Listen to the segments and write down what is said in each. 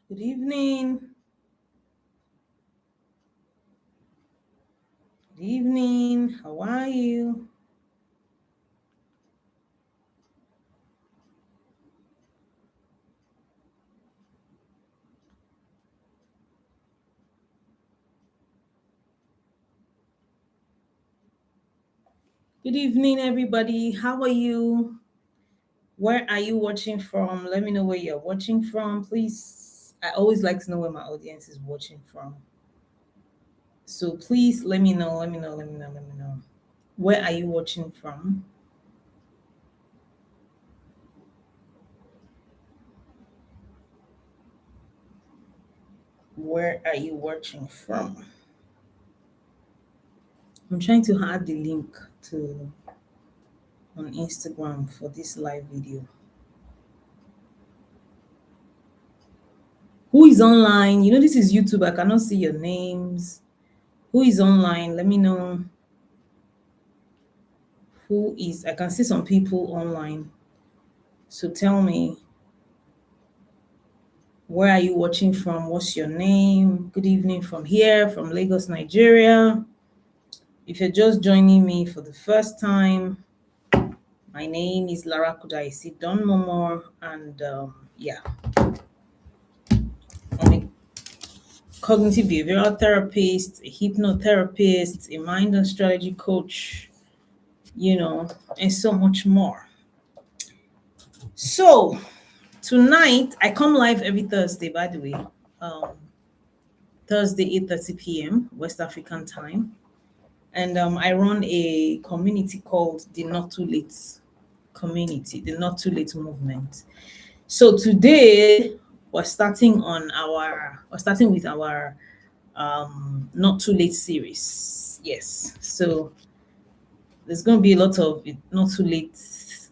Good evening. Good evening. How are you? Good evening, everybody. How are you? Where are you watching from? Let me know where you're watching from, please. I always like to know where my audience is watching from. So please let me know, let me know. Where are you watching from? Where are you watching from? I'm trying to add the link to on Instagram for this live video. Who is online? You know, this is YouTube. I cannot see your names. Who is online? Let me know who is. I can see some people online. So tell me, where are you watching from? What's your name? Good evening from here, from Lagos, Nigeria. If you're just joining me for the first time, my name is Lara Kudaisi Don Momor, and yeah, I'm a cognitive behavioral therapist, a hypnotherapist, a mind and strategy coach, and so much more. So, tonight, I come live every Thursday, by the way. Um, Thursday, 8:30 p.m. West African time. And I run a community called the Not Too Late Community, the Not Too Late Movement. So today we're starting with our Not Too Late series. Yes. So there's going to be a lot of not too late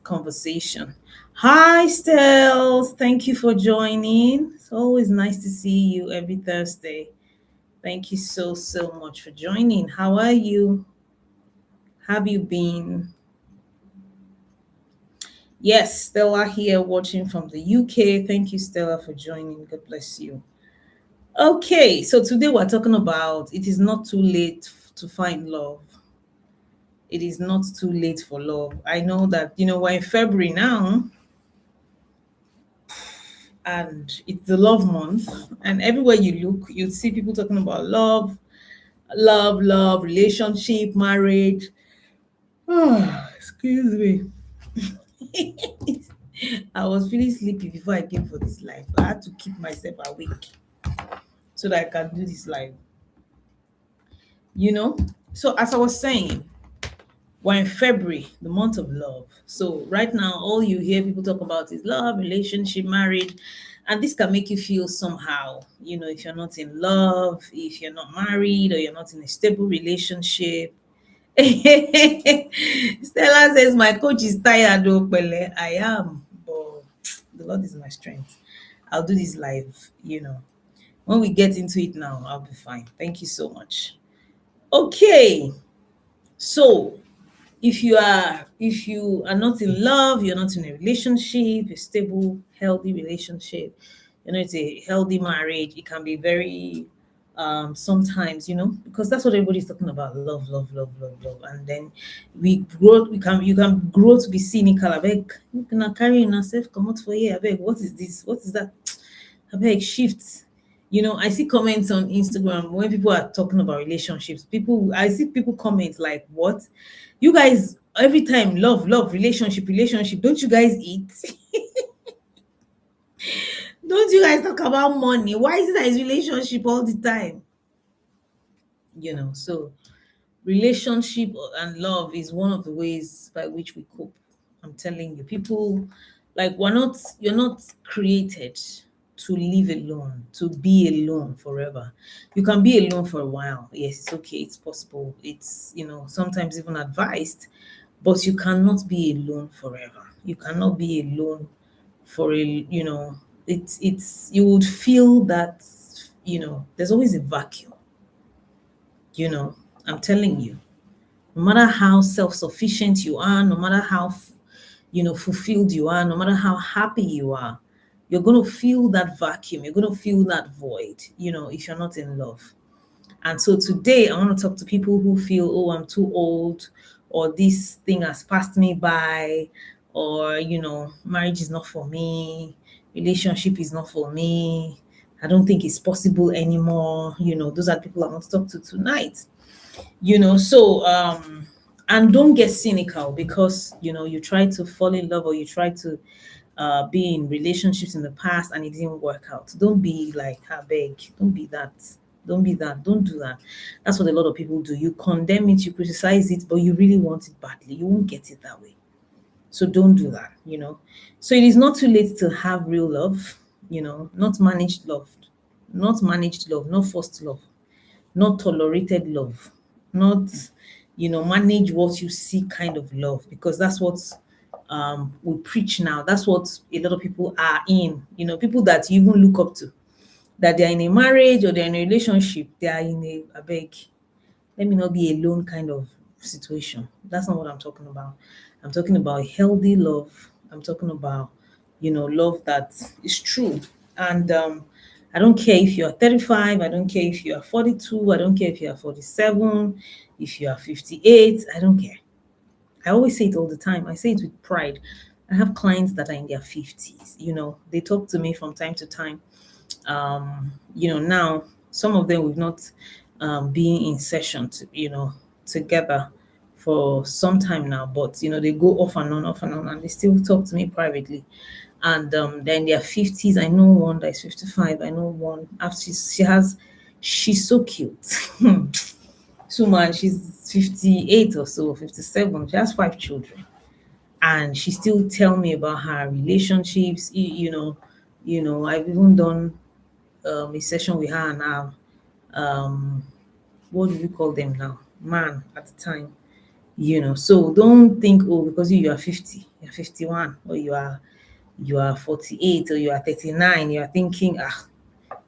conversation. Hi, Stels. Thank you for joining. It's always nice to see you every Thursday. Thank you so much for joining. How are you? Have you been? Yes, Stella here watching from the UK. Thank you, Stella, for joining. God bless you. Okay, so today we're talking about it is not too late to find love. It is not too late for love. I know that, we're in February now, and it's the love month, and everywhere you look you see people talking about love, relationship, marriage. Excuse me. I was feeling sleepy before I came for this live. I had to keep myself awake so that I can do this live, you know so as I was saying, we're in February, the month of love. So right now, all you hear people talk about is love, relationship, marriage. And this can make you feel somehow, if you're not in love, if you're not married, or you're not in a stable relationship. Stella says, my coach is tired, though, Pele. I am, but the Lord is my strength. I'll do this live, When we get into it now, I'll be fine. Thank you so much. Okay. So if you are not in love, you're not in a relationship, a stable, healthy relationship, it's a healthy marriage, it can be very sometimes, because that's what everybody's talking about. Love. And then you can grow to be cynical. I beg, you can carry yourself, come out for here. I beg, what is this? What is that? I beg, shift. I see comments on Instagram when people are talking about relationships. I see people comment like, what? You guys, every time, love, relationship. Don't you guys eat? Don't you guys talk about money? Why is it that it's relationship all the time? So relationship and love is one of the ways by which we cope. I'm telling you, people, like, you're not created to live alone, to be alone forever. You can be alone for a while. Yes, it's okay, it's possible. It's, sometimes even advised, but you cannot be alone forever. You cannot be alone for it's you would feel that, there's always a vacuum, you know. I'm telling you, no matter how self-sufficient you are, no matter how fulfilled you are, no matter how happy you are, you're going to feel that vacuum, you're going to feel that void, if you're not in love. And so today I want to talk to people who feel, oh, I'm too old, or this thing has passed me by, or, marriage is not for me, relationship is not for me, I don't think it's possible anymore. Those are the people I want to talk to tonight. And don't get cynical because, you try to fall in love, or you try to be in relationships in the past and it didn't work out. Don't be like, I beg, don't be that. Don't be that. Don't do that. That's what a lot of people do. You condemn it, you criticize it, but you really want it badly. You won't get it that way. So don't do that. So it is not too late to have real love, not managed love, not forced love, not tolerated love, not manage what you see kind of love, because that's what we preach now. That's what a lot of people are in. People that you even look up to, that they're in a marriage or they're in a relationship, they are in a beg, let me not be alone kind of situation. That's not what I'm talking about. I'm talking about healthy love. I'm talking about, love that is true. And I don't care if you're 35, I don't care if you are 42, I don't care if you are 47, if you are 58, I don't care. I always say it all the time. I say it with pride. I have clients that are in their 50s. They talk to me from time to time. Now some of them we've not been in session together for some time now, but they go off and on, and they still talk to me privately. And they're in their 50s. I know one that is 55. I know one. After she's so cute. So man, she's 58 or so, 57. She has 5 children, and she still tell me about her relationships. I've even done a session with her and her what do we call them now? Man at the time. So don't think, oh, because you are 50, you're 51, or you are 48, or you are 39, you are thinking,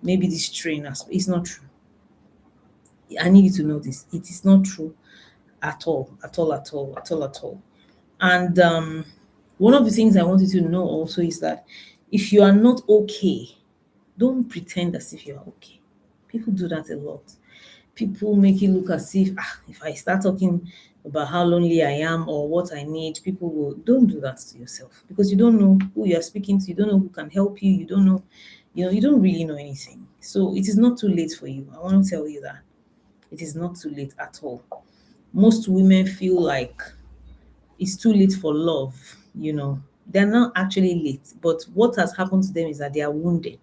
maybe this train it's not true. I need you to know this. It is not true at all, at all, at all, at all, at all. And one of the things I want you to know also is that if you are not okay, don't pretend as if you are okay. People do that a lot. People make it look as if I start talking about how lonely I am or what I need, people will. Don't do that to yourself, because you don't know who you are speaking to, you don't know who can help you, you don't know, you don't really know anything. So it is not too late for you. I want to tell you that it is not too late at all. Most women feel like it's too late for love. They're not actually late, but what has happened to them is that they are wounded.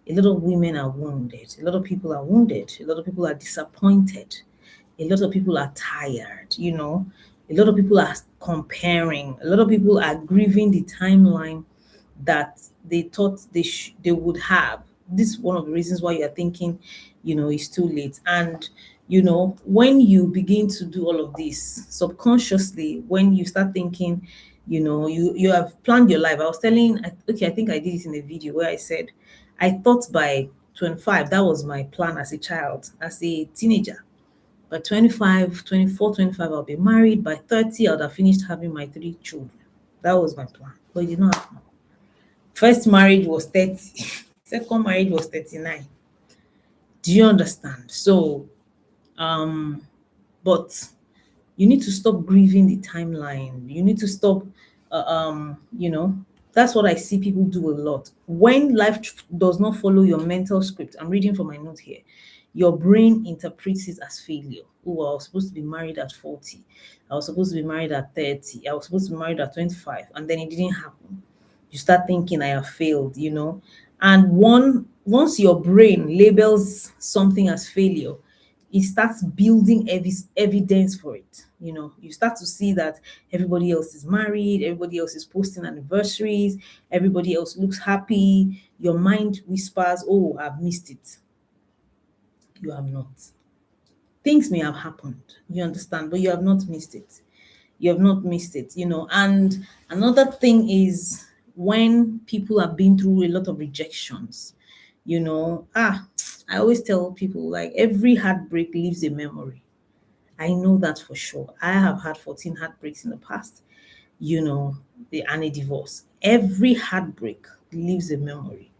A lot of women are wounded. A lot of people are wounded. A lot of people are disappointed. A lot of people are tired. A lot of people are comparing. A lot of people are grieving the timeline that they thought they would have. This is one of the reasons why you're thinking, it's too late. And when you begin to do all of this subconsciously, when you start thinking, you have planned your life. I was telling, okay, I think I did it in a video where I said I thought by 25, that was my plan as a child, as a teenager. By 25, 24, 25, I'll be married. By 30, I would have finished having my 3 children. That was my plan. But it did not happen. First marriage was 30. Second marriage was 39. Do you understand? So, but you need to stop grieving the timeline. You need to stop, that's what I see people do a lot. When life does not follow your mental script, I'm reading from my note here, your brain interprets it as failure. Oh, I was supposed to be married at 40. I was supposed to be married at 30. I was supposed to be married at 25. And then it didn't happen. You start thinking I have failed. And once your brain labels something as failure, it starts building evidence for it. You start to see that everybody else is married, everybody else is posting anniversaries, everybody else looks happy. Your mind whispers, oh, I've missed it. You have not. Things may have happened, you understand, but you have not missed it. You have not missed it. And another thing is, when people have been through a lot of rejections, I always tell people, like, every heartbreak leaves a memory. I know that for sure. I have had 14 heartbreaks in the past, and a divorce. Every heartbreak leaves a memory.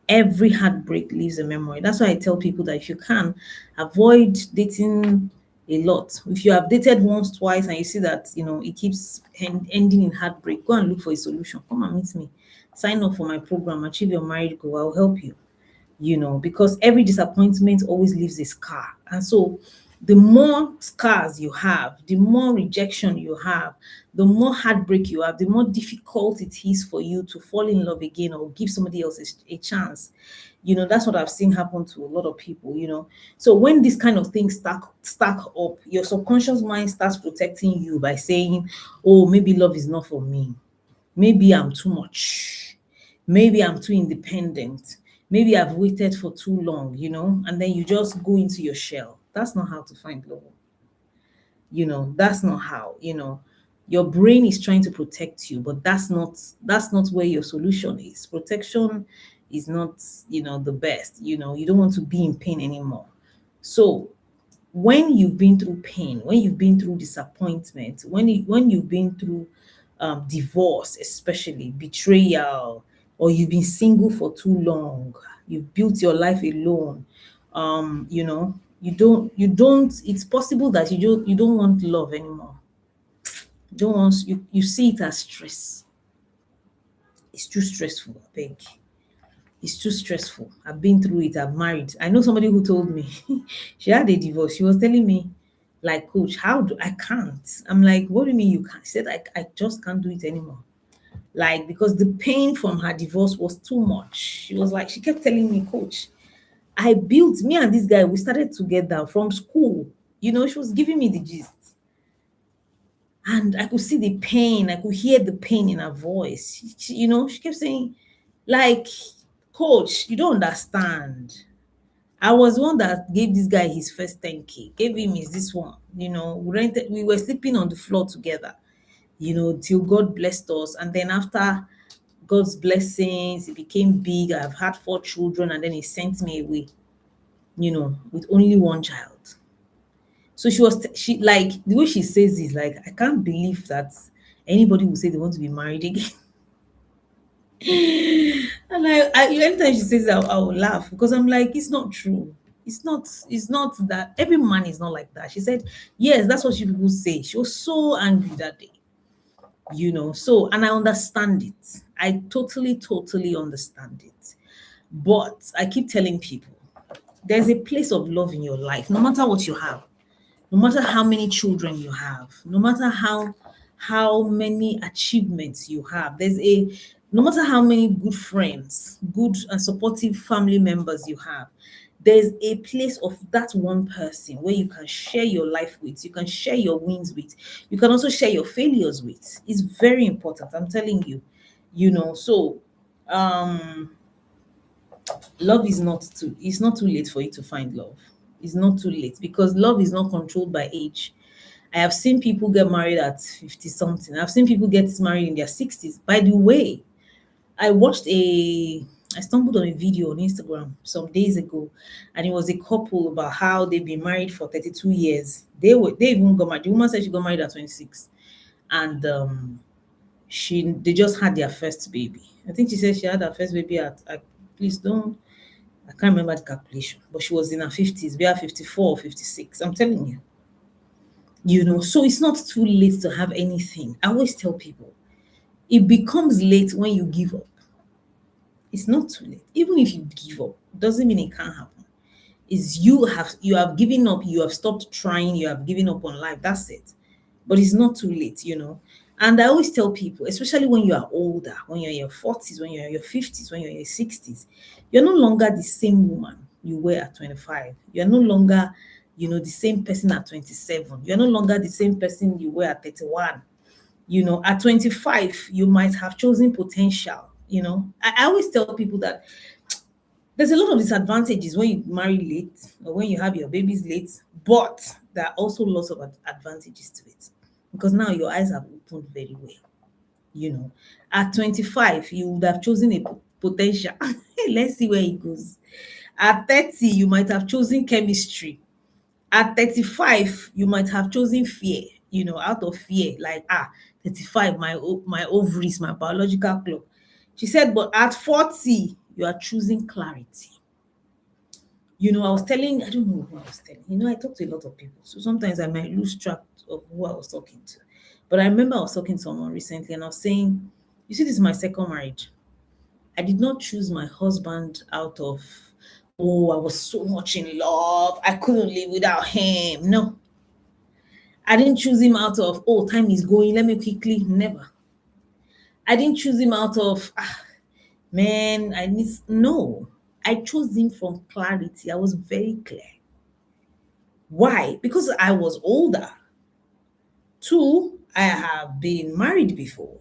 Every heartbreak leaves a memory. That's why I tell people that if you can, avoid dating a lot. If you have dated once, twice, and you see that it keeps ending in heartbreak, go and look for a solution. Come and meet me. Sign up for my program, Achieve Your Marriage Goal. I'll help you. Because every disappointment always leaves a scar. And so the more scars you have, the more rejection you have, the more heartbreak you have, the more difficult it is for you to fall in love again or give somebody else a chance. That's what I've seen happen to a lot of people. So when this kind of things stack up, your subconscious mind starts protecting you by saying, oh, maybe love is not for me. Maybe I'm too much. Maybe I'm too independent. Maybe I've waited for too long, and then you just go into your shell. That's not how to find love. That's not how. Your brain is trying to protect you, but that's not where your solution is. Protection is not the best. You don't want to be in pain anymore. So when you've been through pain, when you've been through disappointment, when you've been through divorce, especially betrayal, or you've been single for too long, you've built your life alone, you don't. It's possible that you don't want love anymore. You don't want you see it as stress. It's too stressful, I beg. It's too stressful. I've been through it. I've married. I know somebody who told me she had a divorce. She was telling me, like, coach, how do I can't? I'm like, what do you mean you can't? She said, I just can't do it anymore. Like, because the pain from her divorce was too much. She was like, she kept telling me, coach, I built me and this guy, we started together from school. She was giving me the gist. And I could see the pain. I could hear the pain in her voice. She kept saying, like, coach, you don't understand. I was the one that gave this guy his first 10K, gave him his this one. We were sleeping on the floor together, till God blessed us. And then after God's blessings, it became big. I've had 4 children, and then he sent me away, with only one child. So she like the way she says is like, I can't believe that anybody will say they want to be married again. And anytime she says that, I will laugh because I'm like, it's not true. It's not that every man is not like that. She said, yes, that's what she people say. She was so angry that day. So, and I understand it. I totally, totally understand it. But I keep telling people there's a place of love in your life, no matter what you have, no matter how many children you have, no matter how many achievements you have, no matter how many good friends, good and supportive family members you have, there's a place of that one person where you can share your life with, you can share your wins with, you can also share your failures with. It's very important, I'm telling you. So love is not too it's not too late for you to find love. It's not too late because love is not controlled by age. I have seen people get married at 50 something. I've seen people get married in their 60s. By the way, I watched I stumbled on a video on Instagram some days ago, and it was a couple about how they've been married for 32 years. They even got married. The woman said she got married at 26, and they just had their first baby. I think she said she had her first baby please don't, I can't remember the calculation, but she was in her 50s, we are 54 or 56. I'm telling you. So it's not too late to have anything. I always tell people it becomes late when you give up. It's not too late. Even if you give up, doesn't mean it can't happen. Is you have given up, you have stopped trying, you have given up on life. That's it. But it's not too late. And I always tell people, especially when you are older, when you're in your 40s, when you're in your 50s, when you're in your 60s, you're no longer the same woman you were at 25. You're no longer, the same person at 27. You're no longer the same person you were at 31. At 25, you might have chosen potential. I always tell people that there's a lot of disadvantages when you marry late or when you have your babies late, but there are also lots of advantages to it because now your eyes have opened very well. At 25, you would have chosen a potential. Let's see where it goes. At 30, you might have chosen chemistry. At 35, you might have chosen fear, out of fear, like, 35, my ovaries, my biological clock. She said, but at 40, you are choosing clarity. I was telling, I don't know who I was telling. I talk to a lot of people. So sometimes I might lose track of who I was talking to. But I remember I was talking to someone recently and I was saying, you see, this is my second marriage. I did not choose my husband out of, oh, I was so much in love. I couldn't live without him. No. I didn't choose him out of, oh, time is going. Let me quickly. Never. I didn't choose him out of, man, no. I chose him from clarity. I was very clear. Why? Because I was older. Two, I have been married before.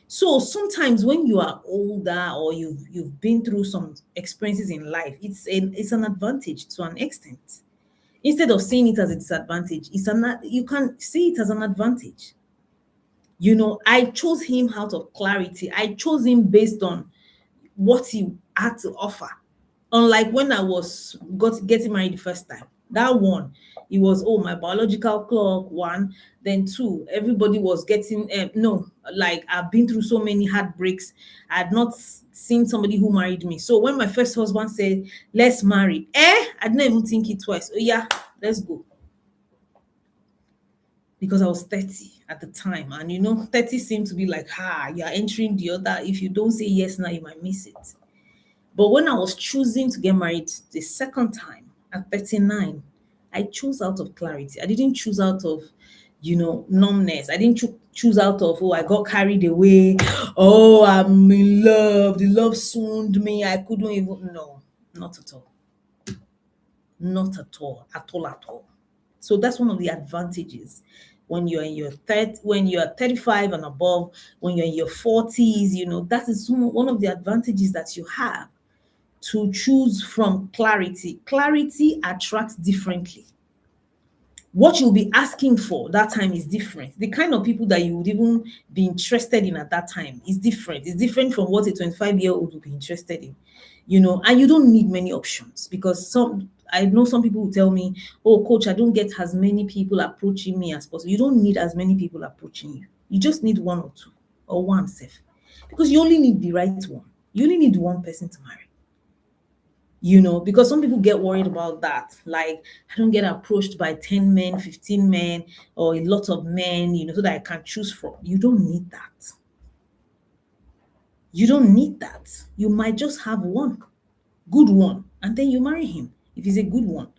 So sometimes when you are older or you've been through some experiences in life, it's an advantage to an extent. Instead of seeing it as a disadvantage, you can see it as an advantage. I chose him out of clarity. I chose him based on what he had to offer. Unlike when I was getting married the first time, that one, it was, oh, my biological clock, one, then two, everybody was getting, no, like I've been through so many heartbreaks. I had not seen somebody who married me. So when my first husband said, let's marry, I didn't even think it twice. Oh, yeah, let's go. Because I was 30 at the time. And 30 seemed to be like, you're entering the other. If you don't say yes now, you might miss it. But when I was choosing to get married the second time at 39, I chose out of clarity. I didn't choose out of, numbness. I didn't choose out of, oh, I got carried away. Oh, I'm in love. The love swooned me. I couldn't even, no, not at all. Not at all, at all, at all. So that's one of the advantages when you're in your when you're 35 and above, when you're in your 40s, that is one of the advantages that you have to choose from clarity. Clarity attracts differently. What you'll be asking for that time is different. The kind of people that you would even be interested in at that time is different. It's different from what a 25-year-old would be interested in, and you don't need many options because I know some people will tell me, oh, coach, I don't get as many people approaching me as possible. You don't need as many people approaching you. You just need one or two or one safe because you only need the right one. You only need one person to marry. Because some people get worried about that. Like, I don't get approached by 10 men, 15 men, or a lot of men, so that I can choose from. You don't need that. You don't need that. You might just have one, good one, and then you marry him if he's a good one.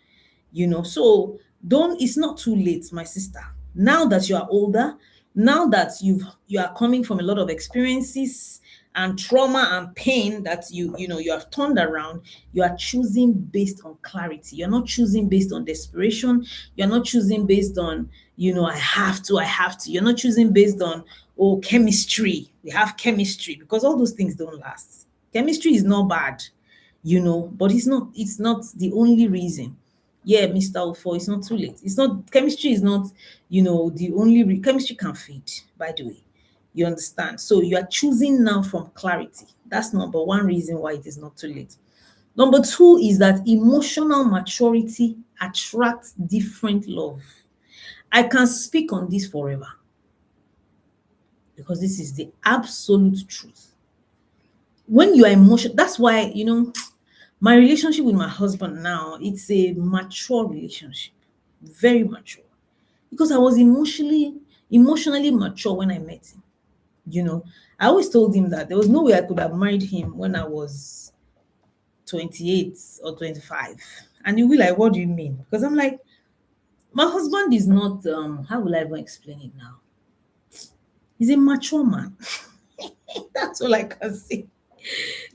So it's not too late, my sister. Now that you are older, now that you are coming from a lot of experiences and trauma and pain that you have turned around, you are choosing based on clarity. You're not choosing based on desperation. You're not choosing based on, I have to. You're not choosing based on, oh, chemistry. We have chemistry, because all those things don't last. Chemistry is not bad, but it's not the only reason. Yeah, Mr. Ofo, it's not too late. It's not, chemistry is not, the only chemistry can fade, by the way. You understand? So you are choosing now from clarity. That's number one reason why it is not too late. Number two is that emotional maturity attracts different love. I can speak on this forever because this is the absolute truth. When you are emotional, that's why, my relationship with my husband now, it's a mature relationship, very mature, because I was emotionally mature when I met him. I always told him that there was no way I could have married him when I was 28 or 25. And he'll be like, what do you mean? Because I'm like, my husband is not, how will I even explain it now? He's a mature man. That's all I can say.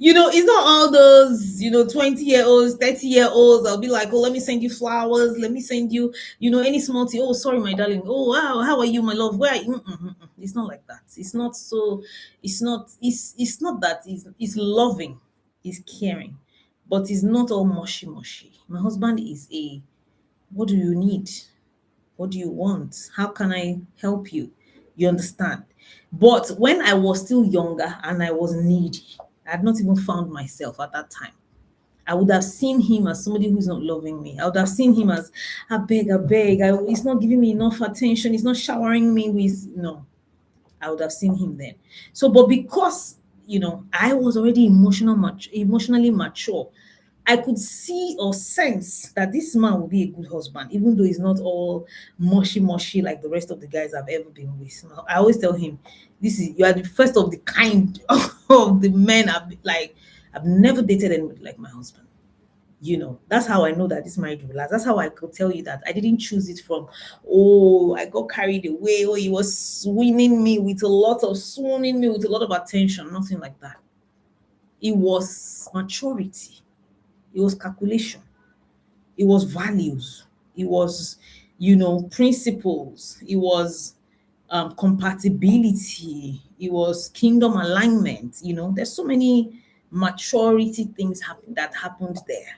It's not all those, 20-year-olds, 30-year-olds. I'll be like, oh, let me send you flowers. Let me send you, any small thing. Oh, sorry, my darling. Oh, wow. How are you, my love? Where are you? It's not like that. It's not so, it's not that. It's loving. It's caring. But it's not all mushy. My husband is what do you need? What do you want? How can I help you? You understand? But when I was still younger and I was needy, I had not even found myself at that time, I would have seen him as somebody who's not loving me. I would have seen him as, I beg, he's not giving me enough attention. He's not showering me with, no. I would have seen him then. So, but because I was already emotionally mature, I could see or sense that this man will be a good husband, even though he's not all mushy mushy like the rest of the guys I've ever been with. I always tell him, "This is you are the first of the kind of the men I've never dated anybody like my husband." That's how I know that this marriage will last. That's how I could tell you that I didn't choose it from, oh, I got carried away, oh, he was swooning me with a lot of attention. Nothing like that. It was maturity, it was calculation, it was values, it was, principles, it was compatibility, it was kingdom alignment. There's so many maturity things that happened there.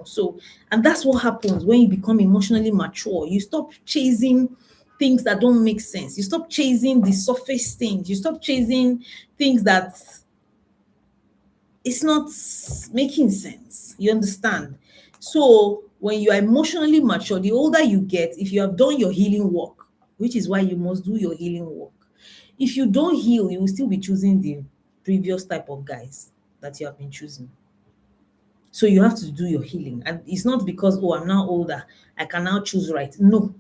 So, and that's what happens when you become emotionally mature. You stop chasing things that don't make sense. You stop chasing the surface things. You stop chasing things that it's not making sense. You understand? So when you are emotionally mature, the older you get, if you have done your healing work, which is why you must do your healing work. If you don't heal, you will still be choosing the previous type of guys that you have been choosing. So you have to do your healing. And it's not because, oh, I'm now older, I can now choose right. No,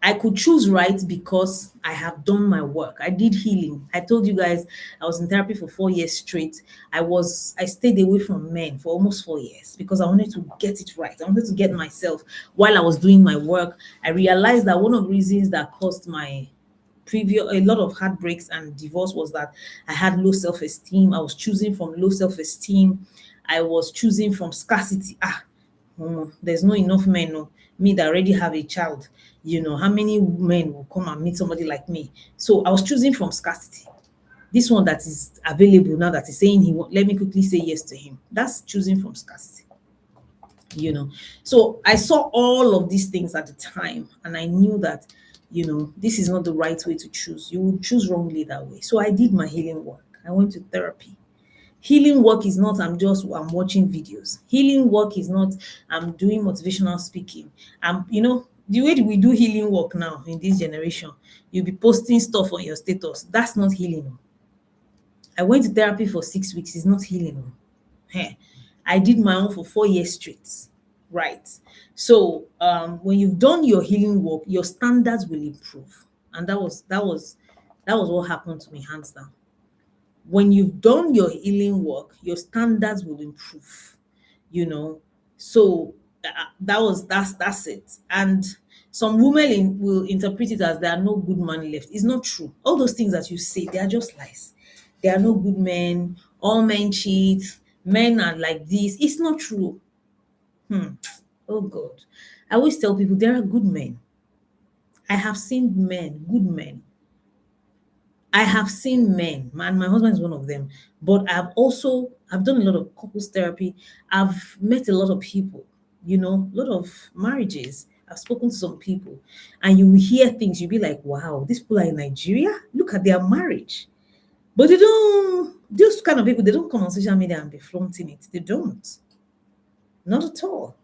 I could choose right because I have done my work. I did healing. I told you guys I was in therapy for 4 years straight. I stayed away from men for almost 4 years because I wanted to get it right. I wanted to get myself while I was doing my work. I realized that one of the reasons that caused my a lot of heartbreaks and divorce was that I had low self-esteem. I was choosing from low self-esteem. I was choosing from scarcity. There's no enough men. No, me that already have a child. How many men will come and meet somebody like me? So I was choosing from scarcity. This one that is available now that is saying let me quickly say yes to him. That's choosing from scarcity. So I saw all of these things at the time, and I knew that this is not the right way to choose. You will choose wrongly that way. So I did my healing work. I went to therapy. Healing work is not I'm watching videos. Healing work is not I'm doing motivational speaking. The way we do healing work now in this generation, you'll be posting stuff on your status. That's not healing. I went to therapy for 6 weeks. It's not healing. I did my own for 4 years straight. Right. So when you've done your healing work, your standards will improve. And that was what happened to me, hands down. When you've done your healing work, your standards will improve. So that's it. And some women will interpret it as there are no good men left. It's not true. All those things that you say, they are just lies. There are no good men. All men cheat. Men are like this. It's not true. Oh God. I always tell people there are good men. I have seen men, good men. I have seen men, and my husband is one of them. But I've done a lot of couples therapy. I've met a lot of people, a lot of marriages. I've spoken to some people, and you will hear things, you'll be like, wow, these people are in Nigeria. Look at their marriage. But those kind of people, they don't come on social media and be flaunting it. They don't. Not at all.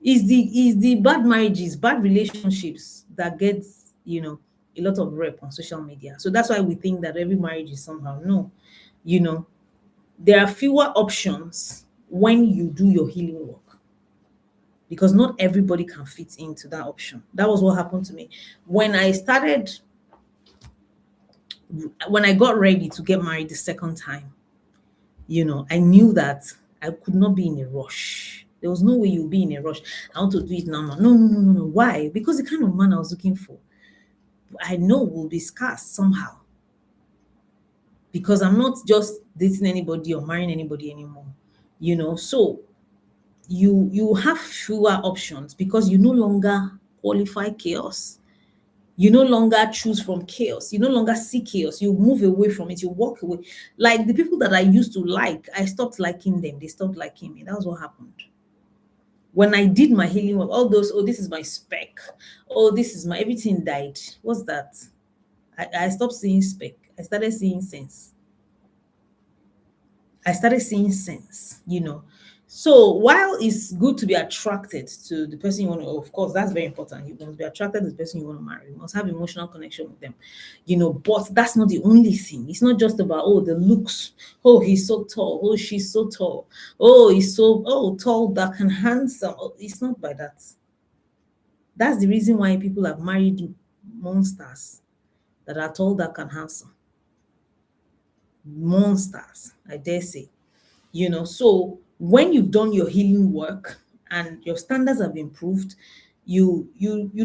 Is the bad marriages, bad relationships that gets a lot of rep on social media. So that's why we think that every marriage is somehow no. You know, there are fewer options when you do your healing work because not everybody can fit into that option. That was what happened to me when I got ready to get married the second time. I knew that I could not be in a rush. There was no way you'll be in a rush. I want to do it now. No, no, no, no, no. Why? Because the kind of man I was looking for, I know will be scarce somehow. Because I'm not just dating anybody or marrying anybody anymore. So you have fewer options because you no longer qualify chaos. You no longer choose from chaos. You no longer see chaos. You move away from it. You walk away. Like the people that I used to like, I stopped liking them. They stopped liking me. That was what happened. When I did my healing work, all those, oh, this is my spec. Oh, this is my everything died. What's that? I stopped seeing spec. I started seeing sense. So while it's good to be attracted to the person you want to, of course, that's very important. You must be attracted to the person you want to marry. You must have emotional connection with them, but that's not the only thing. It's not just about, oh, the looks. Oh, he's so tall. Oh, she's so tall. Oh, he's so, oh, tall, dark, and handsome. Oh, it's not by that. That's the reason why people have married monsters that are tall, dark, and handsome. Monsters, I dare say. So when you've done your healing work and your standards have improved, you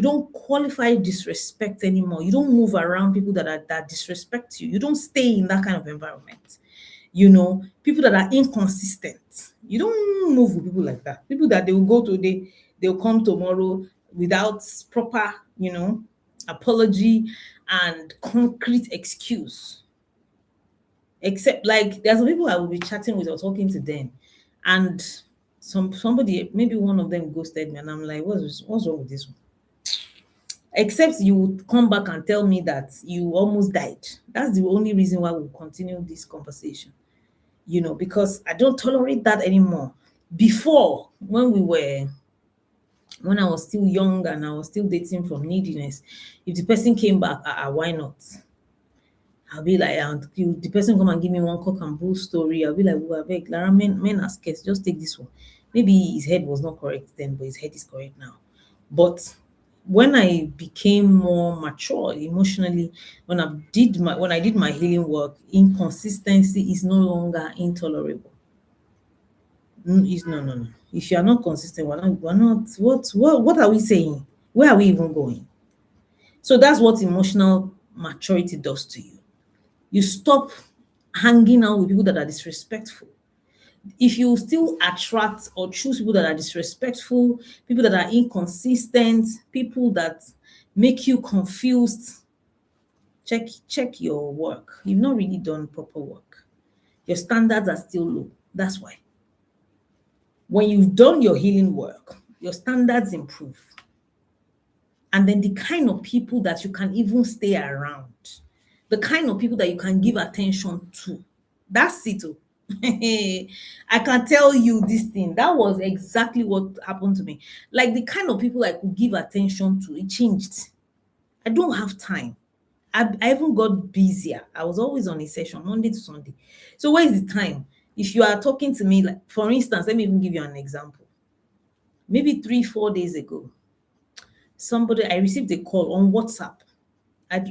don't qualify disrespect anymore. You don't move around people that disrespect you. You don't stay in that kind of environment. People that are inconsistent, you don't move with people like that. People that they will go today, they'll come tomorrow without proper apology and concrete excuse. Except, like, there's some people I will be chatting with or talking to them, and somebody, maybe one of them, ghosted me, and I'm like, what's wrong with this one? Except you would come back and tell me that you almost died. That's the only reason why we'll continue this conversation. Because I don't tolerate that anymore. Before, when I was still young and I was still dating from neediness, if the person came back, why not? I'll be like, the person come and give me one cock and bull story. I'll be like, well, I beg, Lara, men are scarce. Just take this one. Maybe his head was not correct then, but his head is correct now. But when I became more mature emotionally, when I did my healing work, inconsistency is no longer intolerable. No. If you are not consistent, we're not. What are we saying? Where are we even going? So that's what emotional maturity does to you. You stop hanging out with people that are disrespectful. If you still attract or choose people that are disrespectful, people that are inconsistent, people that make you confused, check your work. You've not really done proper work. Your standards are still low. That's why. When you've done your healing work, your standards improve. And then the kind of people that you can even stay around, the kind of people that you can give attention to, that's it. I can tell you this thing. That was exactly what happened to me. Like, the kind of people I could give attention to, it changed. I don't have time. I even got busier. I was always on a session Monday to Sunday. So where is the time? If you are talking to me, like, for instance, let me even give you an example. Maybe 3-4 days ago, I received a call on WhatsApp.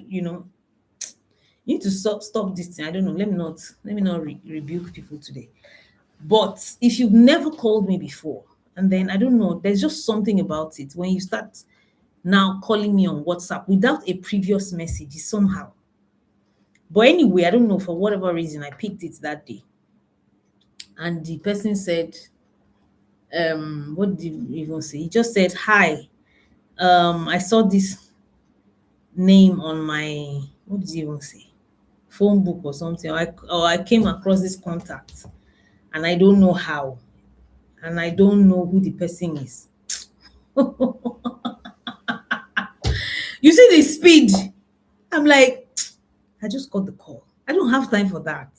You need to stop this thing. I don't know. Let me not rebuke people today. But if you've never called me before, and then I don't know, there's just something about it when you start now calling me on WhatsApp without a previous message somehow. But anyway, I don't know, for whatever reason, I picked it that day. And the person said, what did he even say? He just said, hi. I saw this name on my, what did he even say? Phone book or something. Or I came across this contact and I don't know how. And I don't know who the person is. You see the speed? I'm like, I just got the call. I don't have time for that.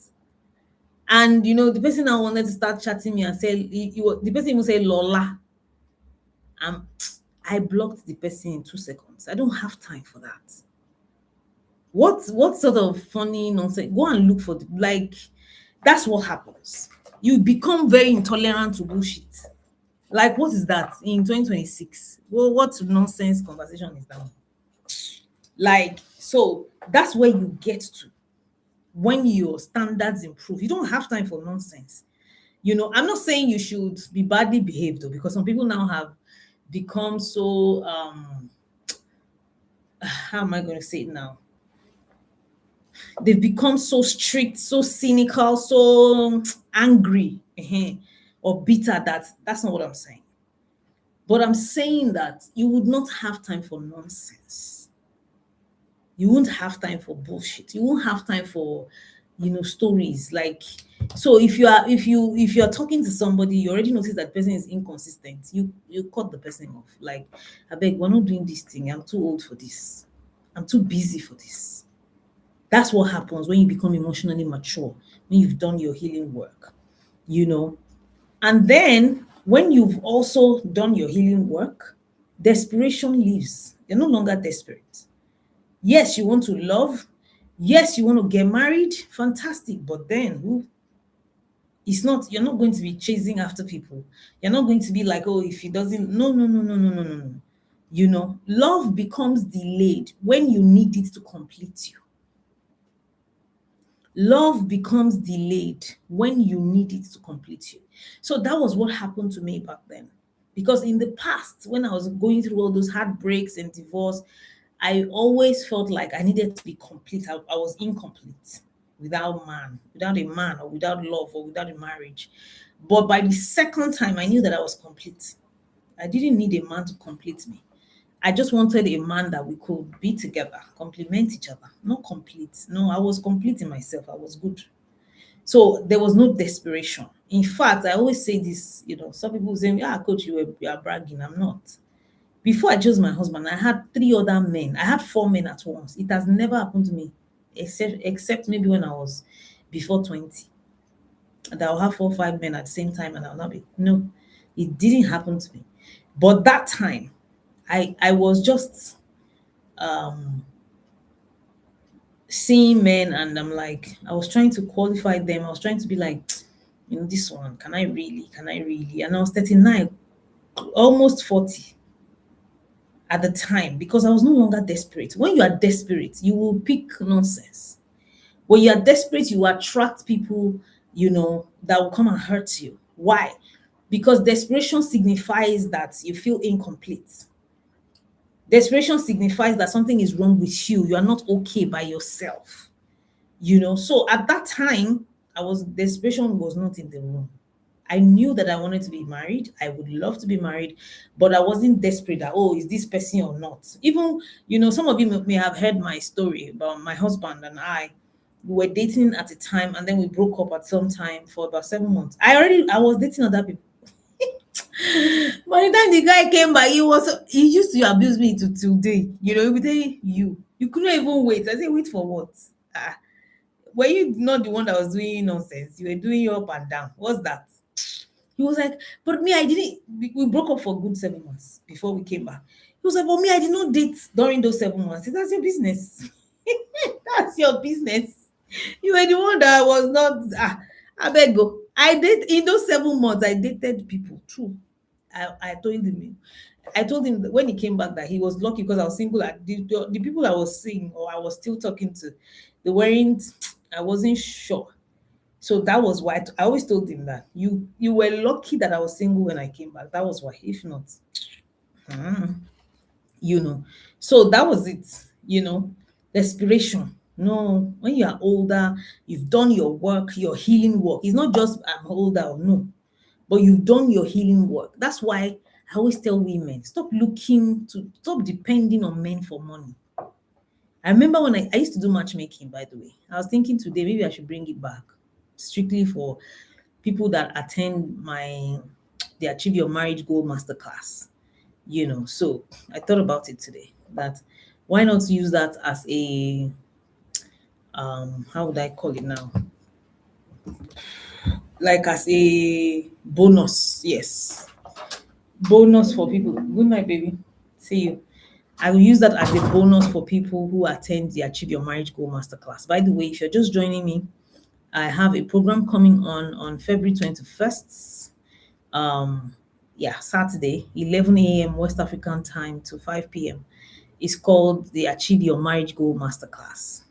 And the person now wanted to start chatting me and say, the person even say Lola. I blocked the person in 2 seconds. I don't have time for that. What sort of funny nonsense? Go and look for that's what happens. You become very intolerant to bullshit. Like, what is that in 2026? Well, what nonsense conversation is that? Like, so that's where you get to when your standards improve. You don't have time for nonsense. I'm not saying you should be badly behaved, though, because some people now have become so how am I going to say it now? They've become so strict, so cynical, so angry, or bitter. That's not what I'm saying. But I'm saying that you would not have time for nonsense. You won't have time for bullshit. You won't have time for stories. Like, so if you're talking to somebody, you already notice that person is inconsistent, you cut the person off. Like, I beg, we're not doing this thing. I'm too old for this. I'm too busy for this. That's what happens when you become emotionally mature, when you've done your healing work. And then when you've also done your healing work, desperation leaves. You're no longer desperate. Yes, you want to love. Yes, you want to get married. Fantastic. But then it's not, you're not going to be chasing after people. You're not going to be like, oh, if he doesn't, no, no, no, no, no, no, no, no. Love becomes delayed when you need it to complete you. Love becomes delayed when you need it to complete you. So that was what happened to me back then. Because in the past, when I was going through all those heartbreaks and divorce, I always felt like I needed to be complete. I was incomplete without a man, or without love, or without a marriage. But by the second time, I knew that I was complete. I didn't need a man to complete me. I just wanted a man that we could be together, complement each other, not complete. No, I was complete in myself. I was good. So there was no desperation. In fact, I always say this, some people say, yeah, coach, you are bragging. I'm not. Before I chose my husband, I had 3 other men. I had 4 men at once. It has never happened to me, except maybe when I was before 20. That I'll have 4 or 5 men at the same time and I'll not be. No, it didn't happen to me. But that time, I was just seeing men, and I'm like, I was trying to qualify them. I was trying to be like, this one, can I really? Can I really? And I was 39, almost 40 at the time, because I was no longer desperate. When you are desperate, you will pick nonsense. When you are desperate, you attract people, that will come and hurt you. Why? Because desperation signifies that you feel incomplete. Desperation signifies that something is wrong with you. You are not okay by yourself. So at that time, desperation was not in the room. I knew that I wanted to be married. I would love to be married, but I wasn't desperate that, oh, is this person or not? Even, some of you may have heard my story about my husband and I. We were dating at a time, and then we broke up at some time for about 7 months. I was dating other people. By the time the guy came by, he used to abuse me to today. He would tell you couldn't even wait. I said, wait for what? Ah, were you not the one that was doing nonsense? You were doing your up and down. What's that? He was like, but me, I didn't. We broke up for a good 7 months before we came back. He was like, but me, I did not date during those 7 months. That's your business. That's your business. You were the one that was not. I beg go. I did in those 7 months. I dated people. True. I told him that when he came back that he was lucky because I was single. The people I was seeing or I was still talking to, they weren't. I wasn't sure. So that was why I always told him that you were lucky that I was single when I came back. That was why. If not, hmm, you know. So that was it. Desperation. No, when you are older, you've done your work, your healing work. It's not just I'm older, no, but you've done your healing work. That's why I always tell women, stop depending on men for money. I remember when I used to do matchmaking, by the way. I was thinking today maybe I should bring it back strictly for people that attend the Achieve Your Marriage Goal Masterclass. So I thought about it today that why not use that as a how would I call it now? Like as a bonus, yes. Bonus for people. Good night, baby. See you. I will use that as a bonus for people who attend the Achieve Your Marriage Goal Masterclass. By the way, if you're just joining me, I have a program coming on February 21st. Saturday, 11 a.m. West African time to 5 p.m. It's called the Achieve Your Marriage Goal Masterclass.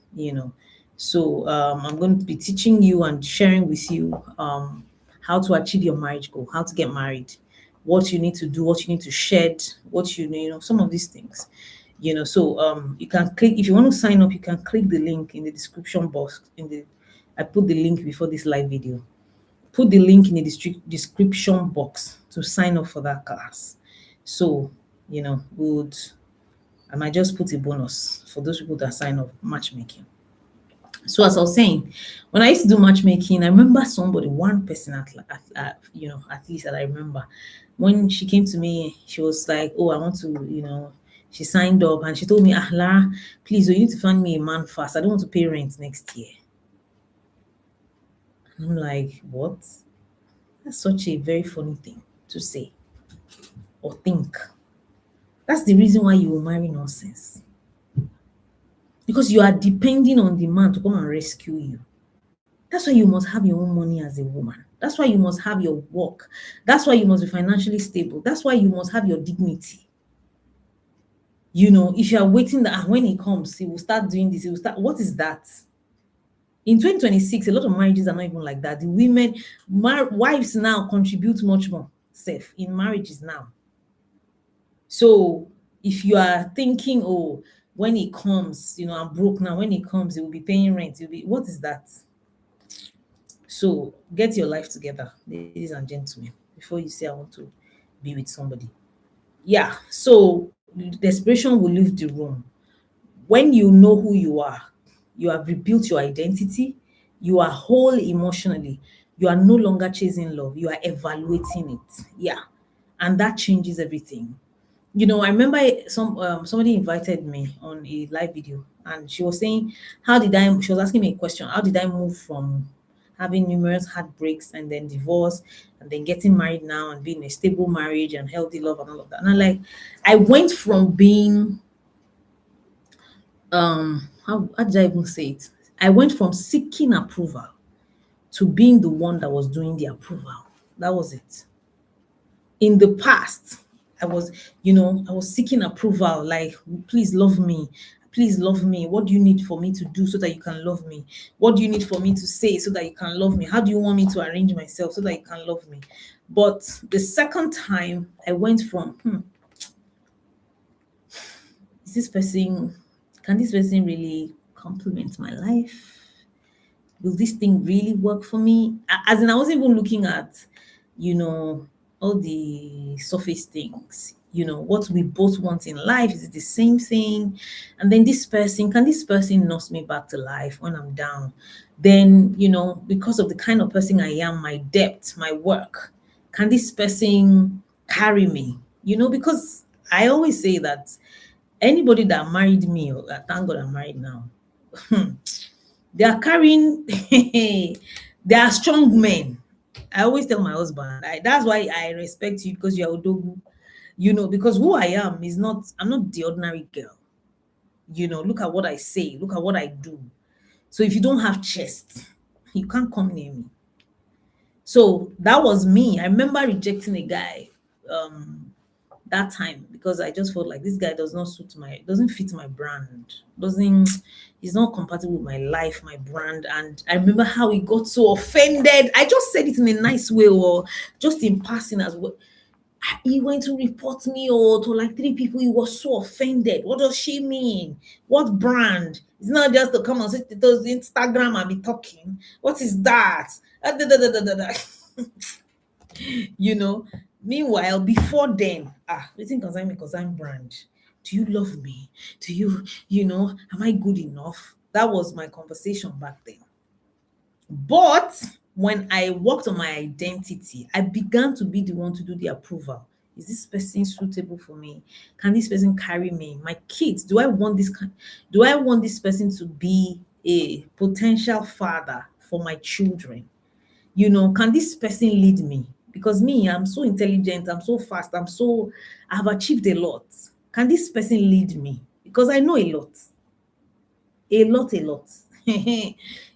So I'm going to be teaching you and sharing with you how to achieve your marriage goal, how to get married, what you need to do, what you need to shed, some of these things. So you can click if you want to sign up. You can click the link in the description box. I put the link before this live video. Put the link in the description box to sign up for that class. So I might just put a bonus for those people that sign up matchmaking. So as I was saying, when I used to do matchmaking, I remember one person at least that I remember, when she came to me, she was like, "Oh, I want to," she signed up and she told me, Lara, please, you need to find me a man fast. I don't want to pay rent next year. I'm like, what? That's such a very funny thing to say or think. That's the reason why you will marry nonsense. Because you are depending on the man to come and rescue you. That's why you must have your own money as a woman. That's why you must have your work. That's why you must be financially stable. That's why you must have your dignity. If you are waiting that when he comes, he will start doing this, he will start. What is that? In 2026, a lot of marriages are not even like that. The women, wives now contribute much more safe in marriages now. So if you are thinking, oh, when he comes, I'm broke now. When he comes, he will be paying rent. What is that? So get your life together, ladies and gentlemen, before you say I want to be with somebody. Yeah. So desperation will leave the room. When you know who you have rebuilt your identity, you are whole emotionally, you are no longer chasing love, you are evaluating it. Yeah. And that changes everything. I remember somebody invited me on a live video, and she was saying, she was asking me a question, how did I move from having numerous heartbreaks and then divorce and then getting married now and being in a stable marriage and healthy love and all of that. And I went from being how did I even say it? I went from seeking approval to being the one that was doing the approval. That was it. In the past, I was seeking approval, like, please love me. Please love me. What do you need for me to do so that you can love me? What do you need for me to say so that you can love me? How do you want me to arrange myself so that you can love me? But the second time I went from, is this person, can this person really complement my life? Will this thing really work for me? As in, I wasn't even looking at, you know, all the surface things. What we both want in life is it the same thing. And then can this person nurse me back to life when I'm down? Then, because of the kind of person I am, my depth, my work, can this person carry me? Because I always say that anybody that married me, or thank God I'm married now, they are carrying, they are strong men. I always tell my husband, that's why I respect you, because you're Odogu. Because who I am I'm not the ordinary girl. Look at what I say, look at what I do. So if you don't have chest, you can't come near me. So that was me. I remember rejecting a guy that time because I just felt like this guy doesn't fit my brand. Doesn't He's not compatible with my life, my brand. And I remember how he got so offended. I just said it in a nice way, or just in passing as well. He went to report me or to like 3 people. He was so offended. What does she mean? What brand? It's not just to come and sit those Instagram and be talking. What is that? you know. Meanwhile, before then, wetin concern me concern brand. Do you love me? Do am I good enough? That was my conversation back then. But when I worked on my identity, I began to be the one to do the approval. Is this person suitable for me? Can this person carry me? My kids, do I want this person to be a potential father for my children? Can this person lead me? Because me, I'm so intelligent, I'm so fast, I've achieved a lot. Can this person lead me? Because I know a lot. A lot, a lot.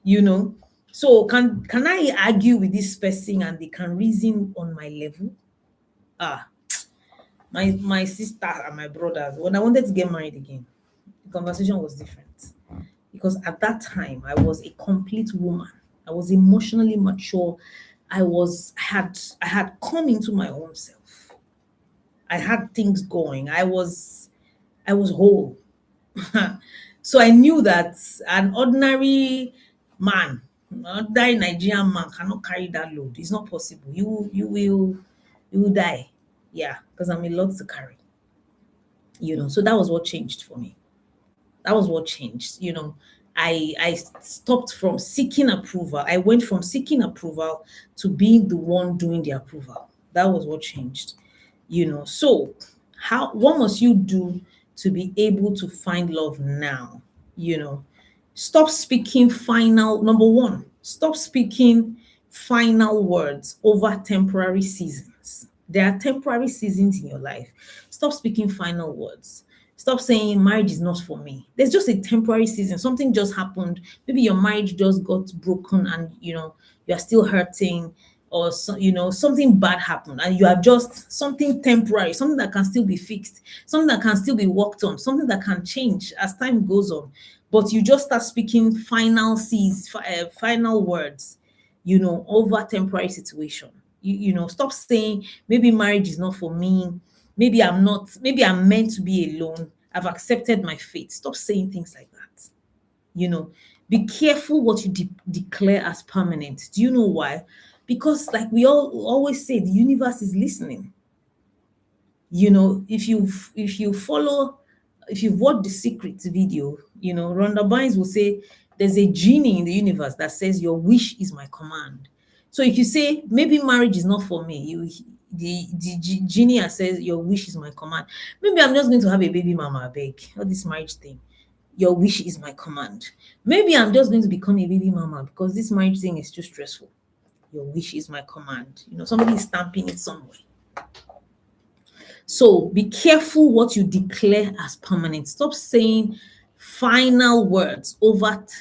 you know. So can I argue with this person and they can reason on my level? Ah, my sister and my brothers, when I wanted to get married again, the conversation was different. Because at that time I was a complete woman. I was emotionally mature. I had come into my own self. I had things going. I was whole. So I knew that an ordinary Nigerian man cannot carry that load. It's not possible. You will die. Yeah, because I'm a lot to carry. So that was what changed for me. That was what changed. I stopped from seeking approval. I went from seeking approval to being the one doing the approval. That was what changed. So what must you do to be able to find love now? you know Stop speaking final. Number one, stop speaking final words over temporary seasons. There are temporary seasons in your life. Stop speaking final words. Stop saying marriage is not for me. There's just a temporary season. Something just happened. Maybe your marriage just got broken and you're still hurting, or something bad happened and you have just something temporary, something that can still be fixed, something that can still be worked on, something that can change as time goes on. But you just start speaking final words, over temporary situation. Stop saying maybe marriage is not for me. Maybe I'm meant to be alone. I've accepted my fate. Stop saying things like that. You know, be careful what you declare as permanent. Do you know why? Because, like we all always say, the universe is listening. If you've watched the Secret video, Rhonda Bynes will say there's a genie in the universe that says your wish is my command. So if you say maybe marriage is not for me, the genie says your wish is my command. Maybe I'm just going to have a baby mama, I beg. All this marriage thing. Your wish is my command. Maybe I'm just going to become a baby mama because this marriage thing is too stressful. Your wish is my command. Somebody is stamping it somewhere. So be careful what you declare as permanent. Stop saying final words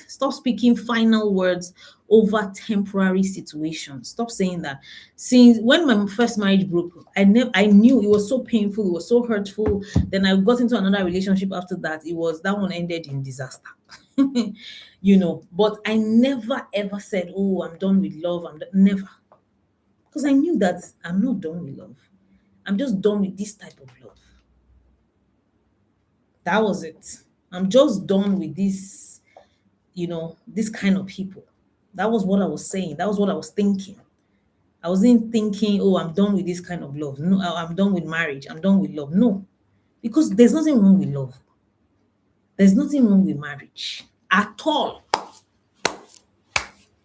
stop speaking final words over temporary situations. Stop saying that. Since when my first marriage broke, I knew it was so painful, it was so hurtful. Then I got into another relationship after that. That one ended in disaster. But I never ever said, oh, I'm done with love. Never. Because I knew that I'm not done with love. I'm just done with this type of love. That was it. I'm just done with this, this kind of people. That was what I was saying. That was what I was thinking. I wasn't thinking, oh, I'm done with this kind of love. No, I'm done with marriage. I'm done with love. No, because there's nothing wrong with love. There's nothing wrong with marriage at all.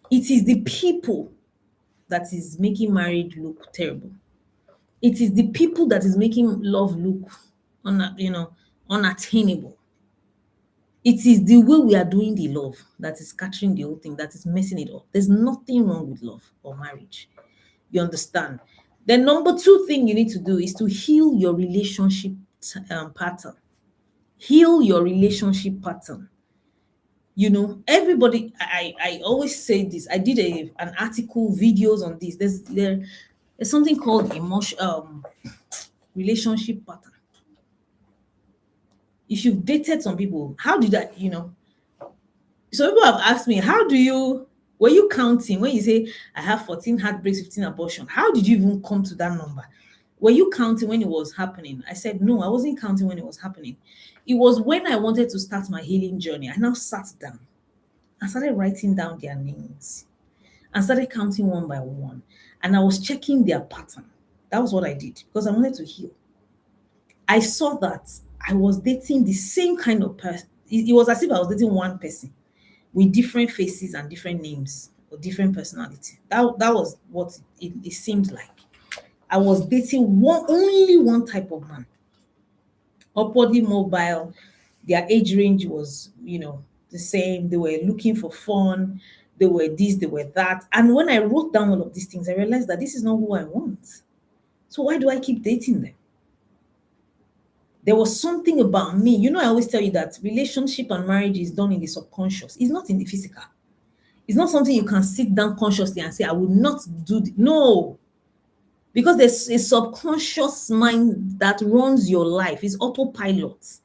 It is the people that is making marriage look terrible. It is the people that is making love look unattainable. It is the way we are doing the love that is scattering the whole thing, that is messing it up. There's nothing wrong with love or marriage. You understand? The number 2 thing you need to do is to heal your relationship pattern. Heal your relationship pattern. Everybody, I always say this. I did an article, videos on this. There's something called relationship pattern. If you've dated some people, how did that, so people have asked me, were you counting when you say I have 14 heartbreaks, 15 abortions? How did you even come to that number? Were you counting when it was happening? I said, no, I wasn't counting when it was happening. It was when I wanted to start my healing journey. I now sat down and started writing down their names and started counting one by one. And I was checking their pattern. That was what I did because I wanted to heal. I saw that I was dating the same kind of person. It was as if I was dating one person with different faces and different names or different personality. That was what it seemed like. I was dating only one type of man. Upwardly mobile. Their age range was, the same. They were looking for fun. They were this, they were that. And when I wrote down all of these things, I realized that this is not who I want. So why do I keep dating them? There was something about me. I always tell you that relationship and marriage is done in the subconscious. It's not in the physical. It's not something you can sit down consciously and say, I will not do this. No. Because there's a subconscious mind that runs your life. It's autopilot.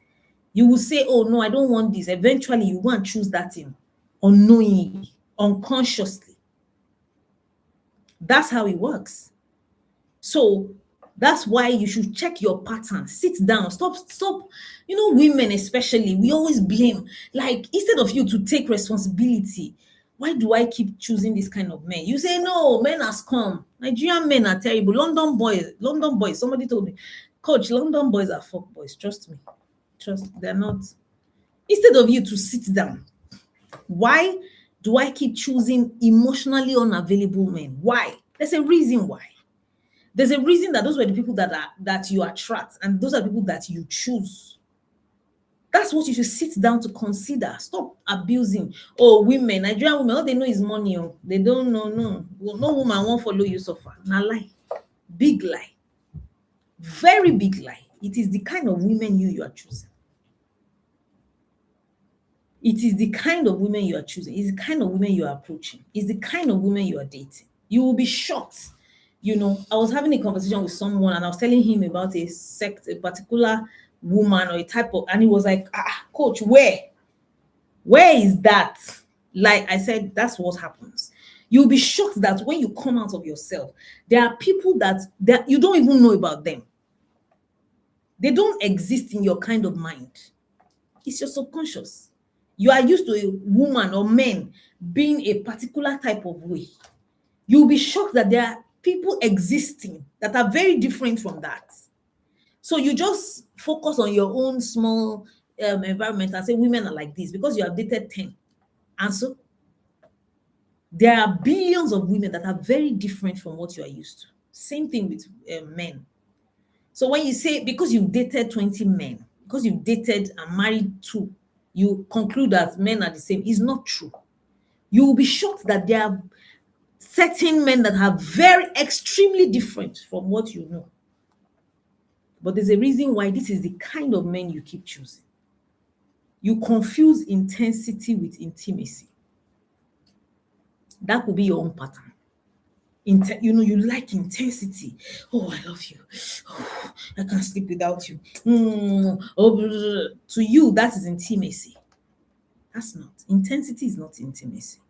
You will say, oh, no, I don't want this. Eventually, you go and choose that thing unknowingly, unconsciously. That's how it works. So that's why you should check your pattern. Sit down. Stop. Women especially, we always blame. Like, instead of you to take responsibility, why do I keep choosing this kind of men? You say, no, men are scum. Nigerian men are terrible. London boys. Somebody told me, Coach, London boys are fuck boys. Trust me. They're not. Instead of you to sit down, why do I keep choosing emotionally unavailable men? Why? There's a reason why. There's a reason that those were the people that you attract, and those are the people that you choose. That's what you should sit down to consider. Stop abusing. Oh, women, Nigerian women, all they know is money. Oh. They don't know, no. Well, no woman won't follow you suffer. Now lie. Big lie. Very big lie. It is the kind of women you are choosing. It is the kind of women you are choosing. It's the kind of women you are approaching. It's the kind of women you are dating. You will be shocked. You know, I was having a conversation with someone and I was telling him about a sect, a particular woman or a type of, and he was like, coach, where? Where is that? Like I said, that's what happens. You'll be shocked that when you come out of yourself, there are people that you don't even know about them. They don't exist in your kind of mind. It's your subconscious. You are used to a woman or men being a particular type of way. You'll be shocked that there are people existing that are very different from that. So you just focus on your own small environment and say women are like this because you have dated 10. And so there are billions of women that are very different from what you are used to. Same thing with men. So when you say because you've dated 20 men, because you've dated and married 2, you conclude that men are the same, is not true. You will be shocked that there are certain men that are very extremely different from what you know. But there's a reason why this is the kind of men you keep choosing. You confuse intensity with intimacy. That could be your own pattern. You like intensity. Oh, I love you. Oh, I can't sleep without you. To you, that is intimacy. That's not. Intensity is not intimacy.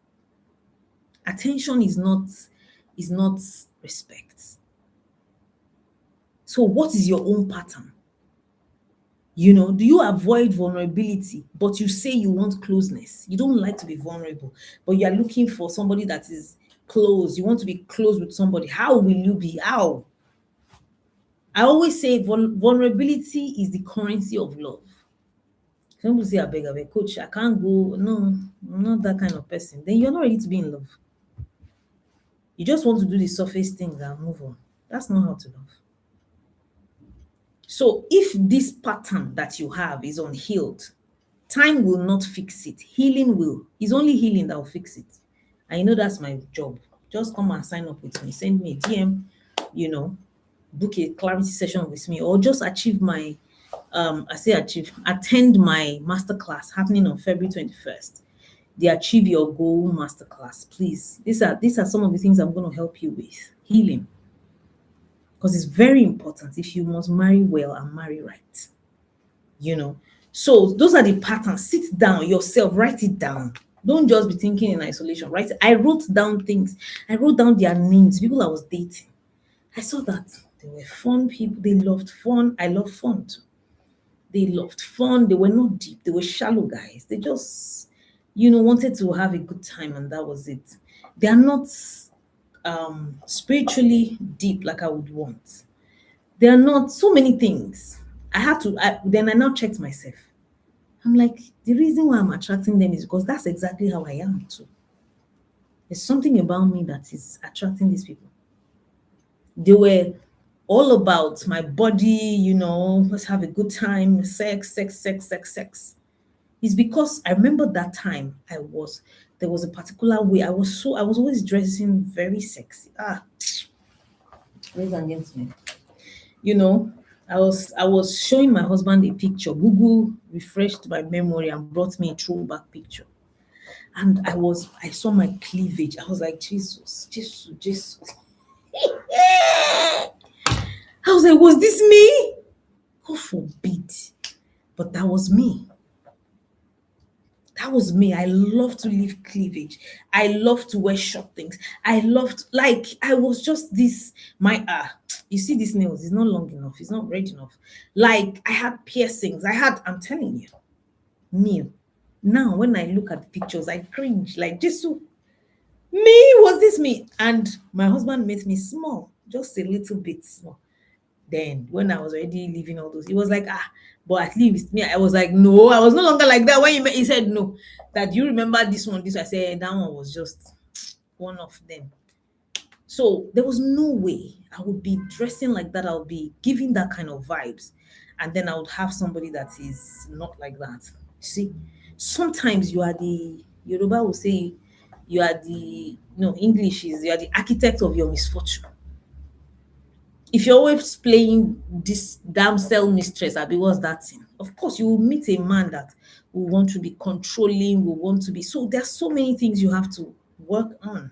Attention is not respect. So what is your own pattern? Do you avoid vulnerability, but you say you want closeness? You don't like to be vulnerable, but you are looking for somebody that is close. You want to be close with somebody. How will you be? How? I always say vulnerability is the currency of love. Some people say, I beg, coach, I can't go. No, I'm not that kind of person. Then you're not ready to be in love. You just want to do the surface things and move on. That's not how to love. So if this pattern that you have is unhealed, time will not fix it. Healing will. It's only healing that will fix it. And that's my job. Just come and sign up with me. Send me a DM, book a clarity session with me, or just achieve my, attend my masterclass happening on February 21st. The Achieve Your Goal Masterclass. Please, these are some of the things I'm going to help you with. Healing. Because it's very important if you must marry well and marry right. So those are the patterns. Sit down yourself, write it down. Don't just be thinking in isolation, right? I wrote down things. I wrote down their names, people I was dating. I saw that they were fun people. They loved fun. I love fun too. They loved fun. They were not deep. They were shallow guys. They just, wanted to have a good time, and that was it. They are not spiritually deep like I would want. There are not so many things. Then I now checked myself. I'm like, the reason why I'm attracting them is because that's exactly how I am too. There's something about me that is attracting these people. They were all about my body, let's have a good time, sex. It's because I remember that time there was a particular way I was always dressing very sexy. Ladies and gentlemen, I was showing my husband a picture. Google refreshed my memory and brought me a throwback picture. And I saw my cleavage. I was like, Jesus. I was like, was this me? God forbid. But that was me. That was me. I love to leave cleavage. I love to wear short things. I was just this, you see these nails, it's not long enough. It's not red enough. Like I had piercings. I'm telling you, new. Now, when I look at the pictures, I cringe. Like, Jesus, me? Was this me? And my husband made me small, just a little bit small. Then, when I was already leaving all those, he was like, but at least me. I was like, no, I was no longer like that. When he said no, that you remember this one, I said that one was just one of them. So there was no way I would be dressing like that. I'll be giving that kind of vibes. And then I would have somebody that is not like that. See, sometimes you are the Yoruba will say you are the no English is you are the architect of your misfortune. If you're always playing this damsel mistress, Abi, what's that thing? Of course, you will meet a man that will want to be controlling, will want to be so there's so many things you have to work on.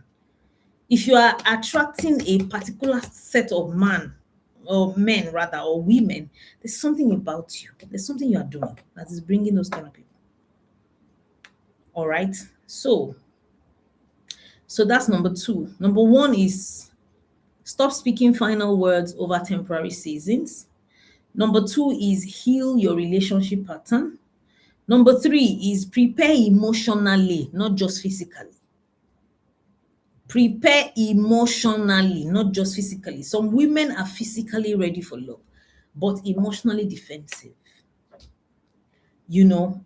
If you are attracting a particular set of man or men rather or women, there's something about you. There's something you are doing that is bringing those kind of people. All right. So that's number two. Number one is stop speaking final words over temporary seasons. Number two is heal your relationship pattern. Number three is prepare emotionally, not just physically. Prepare emotionally, not just physically. Some women are physically ready for love, but emotionally defensive. You know,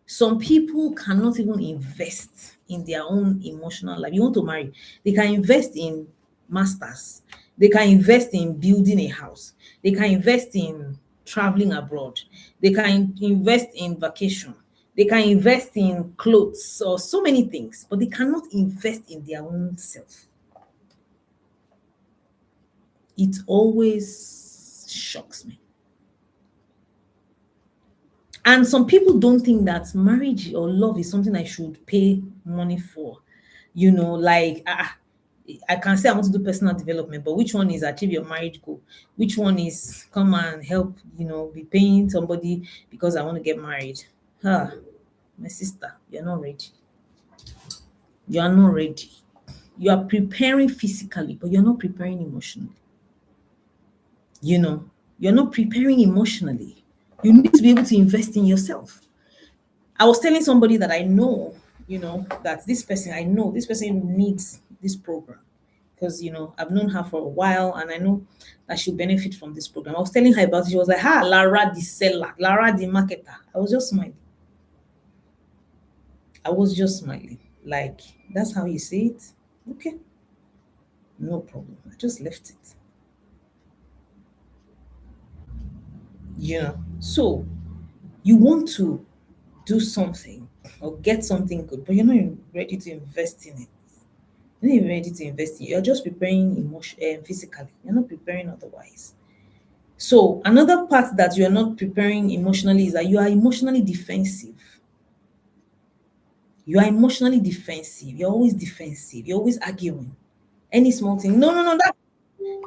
some people cannot even invest in their own emotional life. You want to marry, they can invest in masters, they can invest in building a house, they can invest in traveling abroad, they can invest in vacation, they can invest in clothes or so many things, but they cannot invest in their own self. It always shocks me. And some people don't think that marriage or love is something I should pay money for. Like I can say I want to do personal development, but which one is achieve your marriage goal? Which one is come and help, be paying somebody because I want to get married? Ah, my sister, you're not ready. You are not ready. You are preparing physically, but you're not preparing emotionally. You know, you're not preparing emotionally. You need to be able to invest in yourself. I was telling somebody that I know, that this person needs this program because, I've known her for a while and I know that she'll benefit from this program. I was telling her about it. She was like, Lara the seller, Lara the marketer. I was just smiling. I was just smiling. Like, that's how you see it? Okay, no problem. I just left it. So you want to do something or get something good, but you're not even ready to invest in it. You're not even ready to invest in it. You're just preparing physically. You're not preparing otherwise. So another part that you're not preparing emotionally is that you are emotionally defensive. You are emotionally defensive. You're always defensive. You're always arguing. Any small thing. No, no, no. That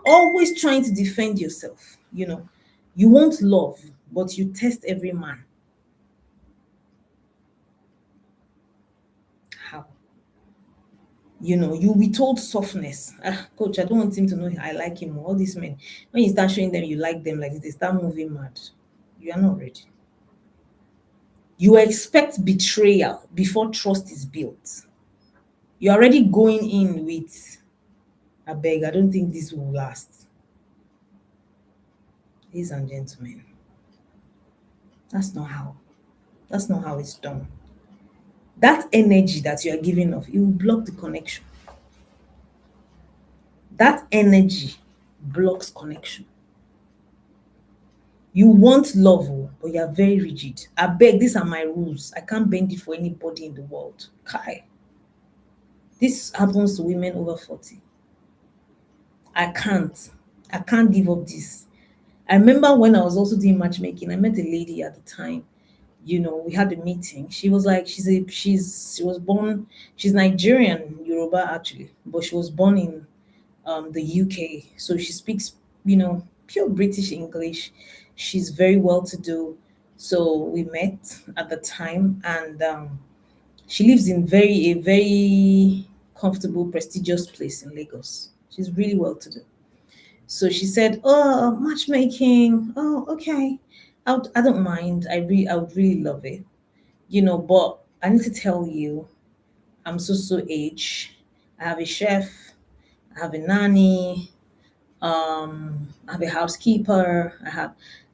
always trying to defend yourself. You want love, but you test every man. How? You withhold softness. Coach, I don't want him to know I like him. All these men, when you start showing them you like them like this, they start moving mad. You are not ready. You expect betrayal before trust is built. You're already going in with, I beg, I don't think this will last. Ladies and gentlemen, that's not how. That's not how it's done. That energy that you are giving off, it will block the connection. That energy blocks connection. You want love, oh, but you are very rigid. I beg, these are my rules. I can't bend it for anybody in the world. Kai. This happens to women over 40. I can't. I can't give up this. I remember when I was also doing matchmaking, I met a lady at the time. We had a meeting. She was like, she was born, she's Nigerian, Yoruba actually, but she was born in the UK. So she speaks, pure British English. She's very well to do. So we met at the time, and she lives in a very comfortable, prestigious place in Lagos. She's really well to do. So she said, "Oh, matchmaking. Oh, okay. I don't mind. I would really love it. But I need to tell you, I'm so age. I have a chef. I have a nanny. I have a housekeeper.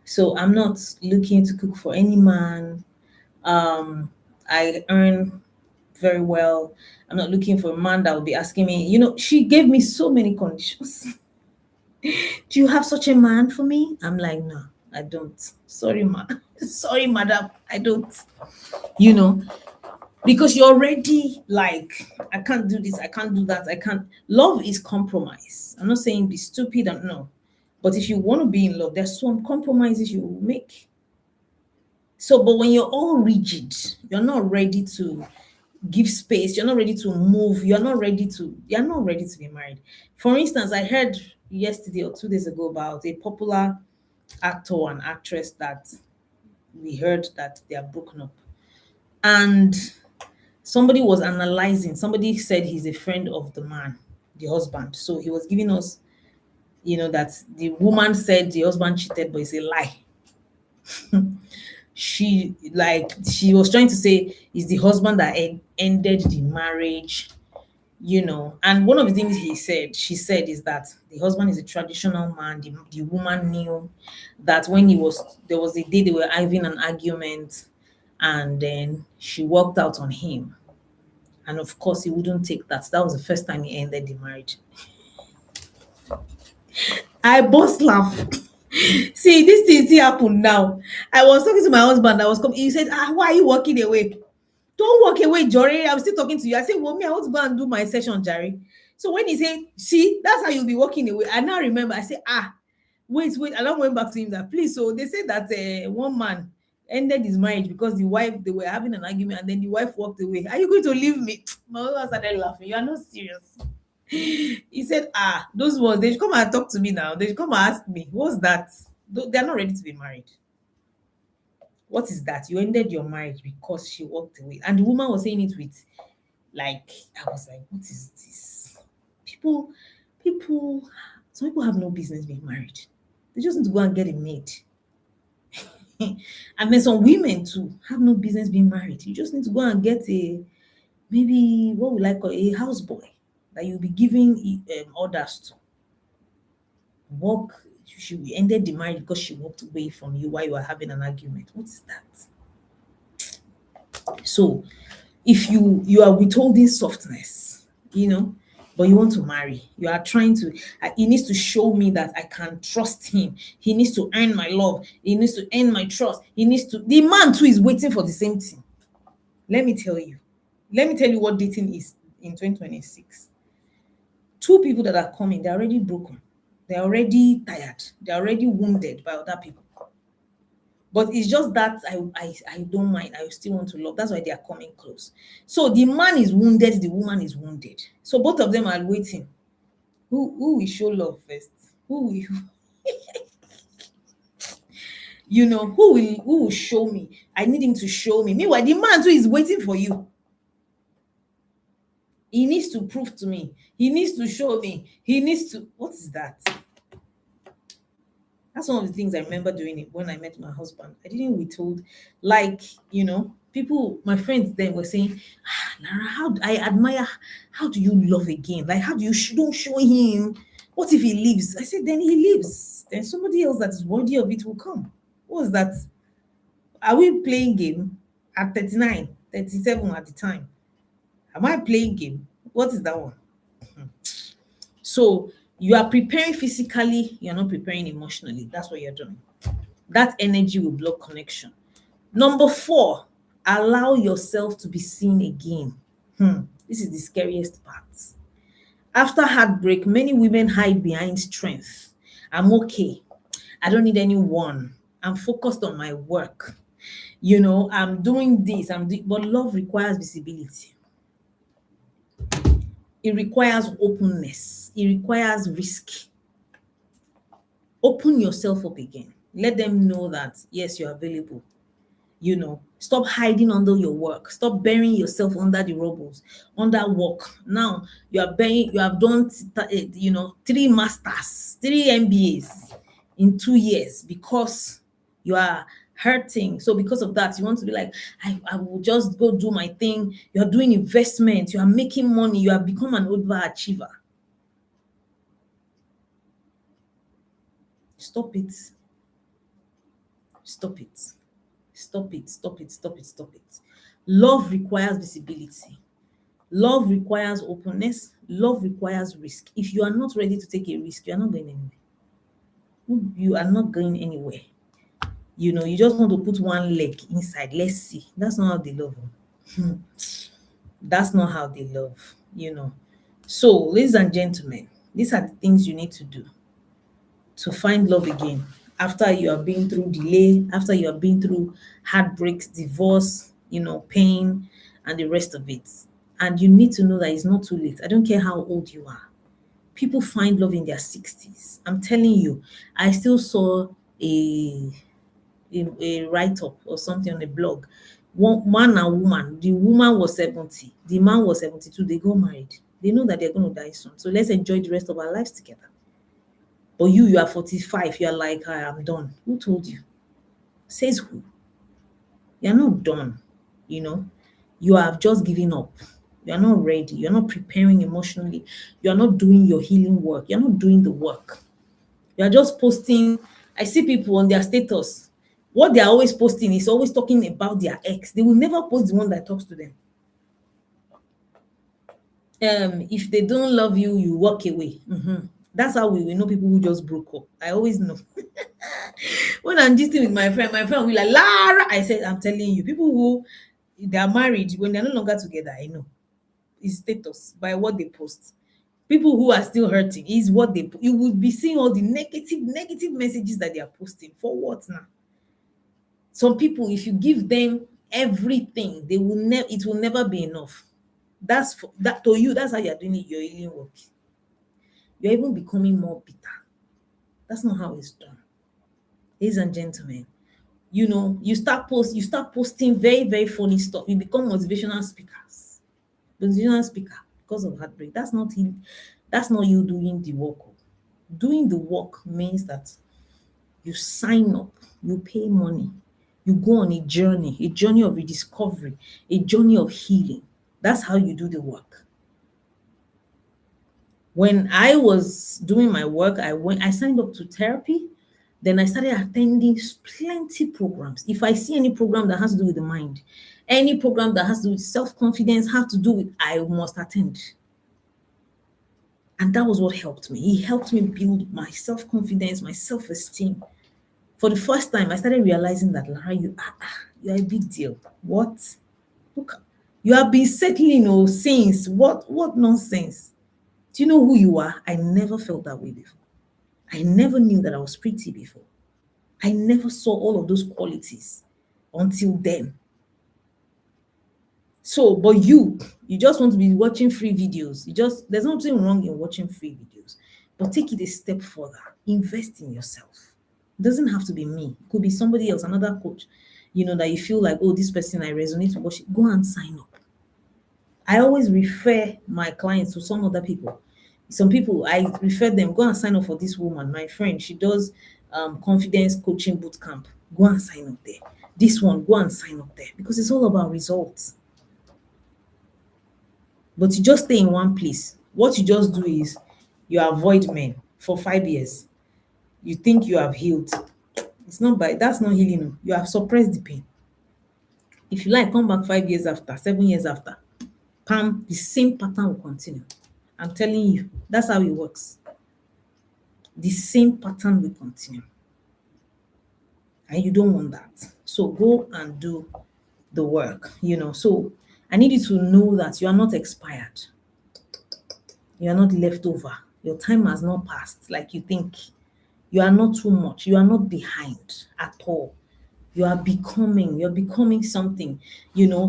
So I'm not looking to cook for any man. I earn very well. I'm not looking for a man that will be asking me, she gave me so many conditions. Do you have such a man for me? I'm like, no, I don't. Sorry, ma. Sorry, madam. I don't. You know, because you're already like, I can't do this, I can't do that, I can't. Love is compromise. I'm not saying be stupid and no. But if you want to be in love, there's some compromises you will make. So, but when you're all rigid, you're not ready to give space, you're not ready to move, you're not ready to be married. For instance, I heard yesterday or 2 days ago about a popular actor and actress that we heard that they are broken up. And somebody was analyzing, somebody said he's a friend of the man, the husband. So he was giving us, that the woman said the husband cheated, but it's a lie. She was trying to say is the husband that ended the marriage, and one of the things she said is that the husband is a traditional man. The woman knew that when there was a day they were having an argument, and then she walked out on him, and of course he wouldn't take that. That was the first time he ended the marriage. I burst laugh. See, this thing still happen now. I was talking to my husband. I was coming. He said, why are you walking away? Don't walk away, Jory. I'm still talking to you. I said, well, me, I want to go and do my session, Jerry. So when he said, see, that's how you'll be walking away. I now remember, I said, wait. And I went back to him that, please. So they said that one man ended his marriage because they were having an argument, and then the wife walked away. Are you going to leave me? My husband started laughing. You are not serious. He said, those ones, they should come and talk to me now. They should come and ask me, what's that? They're not ready to be married. What is that? You ended your marriage because she walked away. And the woman was saying it with, like, I was like, what is this? Some people have no business being married. They just need to go and get a maid. And then some women too have no business being married. You just need to go and get maybe, what would I call a houseboy that you'll be giving orders to. She ended the marriage because she walked away from you while you were having an argument. What's that? So if you are withholding softness, but you want to marry, you are trying to, he needs to show me that I can trust him. He needs to earn my love. He needs to earn my trust. The man too is waiting for the same thing. Let me tell you what dating is in 2026. Two people that are coming, they're already broken. They're already tired. They're already wounded by other people. But it's just that I don't mind. I still want to love. That's why they are coming close. So the man is wounded, the woman is wounded. So both of them are waiting. Who will show love first? Who will who will show me? I need him to show me. Meanwhile, the man too is waiting for you. He needs to prove to me. He needs to show me. What is that? That's one of the things I remember doing it when I met my husband. I didn't withhold, people, my friends then were saying, Lara, I admire, how do you love again? Like, how do you don't show him? What if he leaves? I said, then he leaves. Then somebody else that is worthy of it will come. What was that? Are we playing game at 39, 37 at the time? Am I playing game? What is that one? So you are preparing physically, you're not preparing emotionally. That's what you're doing. That energy will block connection. Number 4, allow yourself to be seen again. This is the scariest part. After heartbreak, many women hide behind strength. I'm okay. I don't need anyone. I'm focused on my work. I'm doing this. But love requires visibility. It requires openness. It requires risk. Open yourself up again. Let them know that, yes, you're available. Stop hiding under your work. Stop burying yourself under the rubbles, under work. Now you have done, 3 masters, 3 MBAs in 2 years because you are hurting. So because of that, you want to be like, I will just go do my thing. You're doing investment. You are making money. You have become an overachiever. Stop it. Stop it. Stop it. Stop it. Stop it. Stop it. Love requires visibility. Love requires openness. Love requires risk. If you are not ready to take a risk, you are not going anywhere. You are not going anywhere. You just want to put one leg inside. Let's see. That's not how they love. That's not how they love. So, ladies and gentlemen, these are the things you need to do to find love again after you have been through delay, after you have been through heartbreaks, divorce, pain, and the rest of it. And you need to know that it's not too late. I don't care how old you are. People find love in their 60s. I'm telling you, I still saw a write-up or something on a blog. One man and woman, the woman was 70, the man was 72, they got married. They know that they're going to die soon. So let's enjoy the rest of our lives together. But you are 45, you're like, I am done. Who told you? Says who? You're not done, you know. You have just given up. You're not ready. You're not preparing emotionally. You're not doing your healing work. You're not doing the work. You're just posting. I see people on their status. What they're always posting is always talking about their ex. They will never post the one that talks to them. If they don't love you, you walk away. That's how we know people who just broke up. I always know. When I'm gisting with my friend will be like, Lara. I said, I'm telling you, people who they are married, when they're no longer together, I know. It's status by what they post. People who are still hurting is what they you would be seeing all the negative messages that they are posting. For what now? Some people, if you give them everything, they will never it will never be enough. That's for that to you, that's how you're doing it, your healing work. You're even becoming more bitter. That's not how it's done. Ladies and gentlemen, you start posting very, very funny stuff. You become motivational speaker because of heartbreak. That's not you doing the work. Doing the work means that you sign up, you pay money, you go on a journey of rediscovery, a journey of healing. That's how you do the work. When I was doing my work, I signed up to therapy. Then I started attending plenty programs. If I see any program that has to do with the mind, any program that has to do with self-confidence, have to do with, I must attend. And that was what helped me. It helped me build my self-confidence, my self-esteem. For the first time, I started realizing that, Lara, you're a big deal. What? Look, you have been settling since. What nonsense? Do you know who you are? I never felt that way before. I never knew that I was pretty before. I never saw all of those qualities until then. So, but you just want to be watching free videos. There's nothing wrong in watching free videos, but take it a step further. Invest in yourself. It doesn't have to be me. It could be somebody else, another coach, that you feel like, oh, this person I resonate with. Go and sign up. I always refer my clients to some other people. Some people, I refer them, go and sign up for this woman, my friend. She does confidence coaching boot camp. Go and sign up there. This one, go and sign up there because it's all about results. But you just stay in one place. What you just do is you avoid men for 5 years. You think you have healed. That's not healing. You have suppressed the pain. If you like, come back 5 years after, 7 years after. Pam, the same pattern will continue. I'm telling you, that's how it works. The same pattern will continue. And you don't want that. So go and do the work, So I need you to know that you are not expired. You are not left over. Your time has not passed like you think. You are not too much. You are not behind at all. You're becoming something.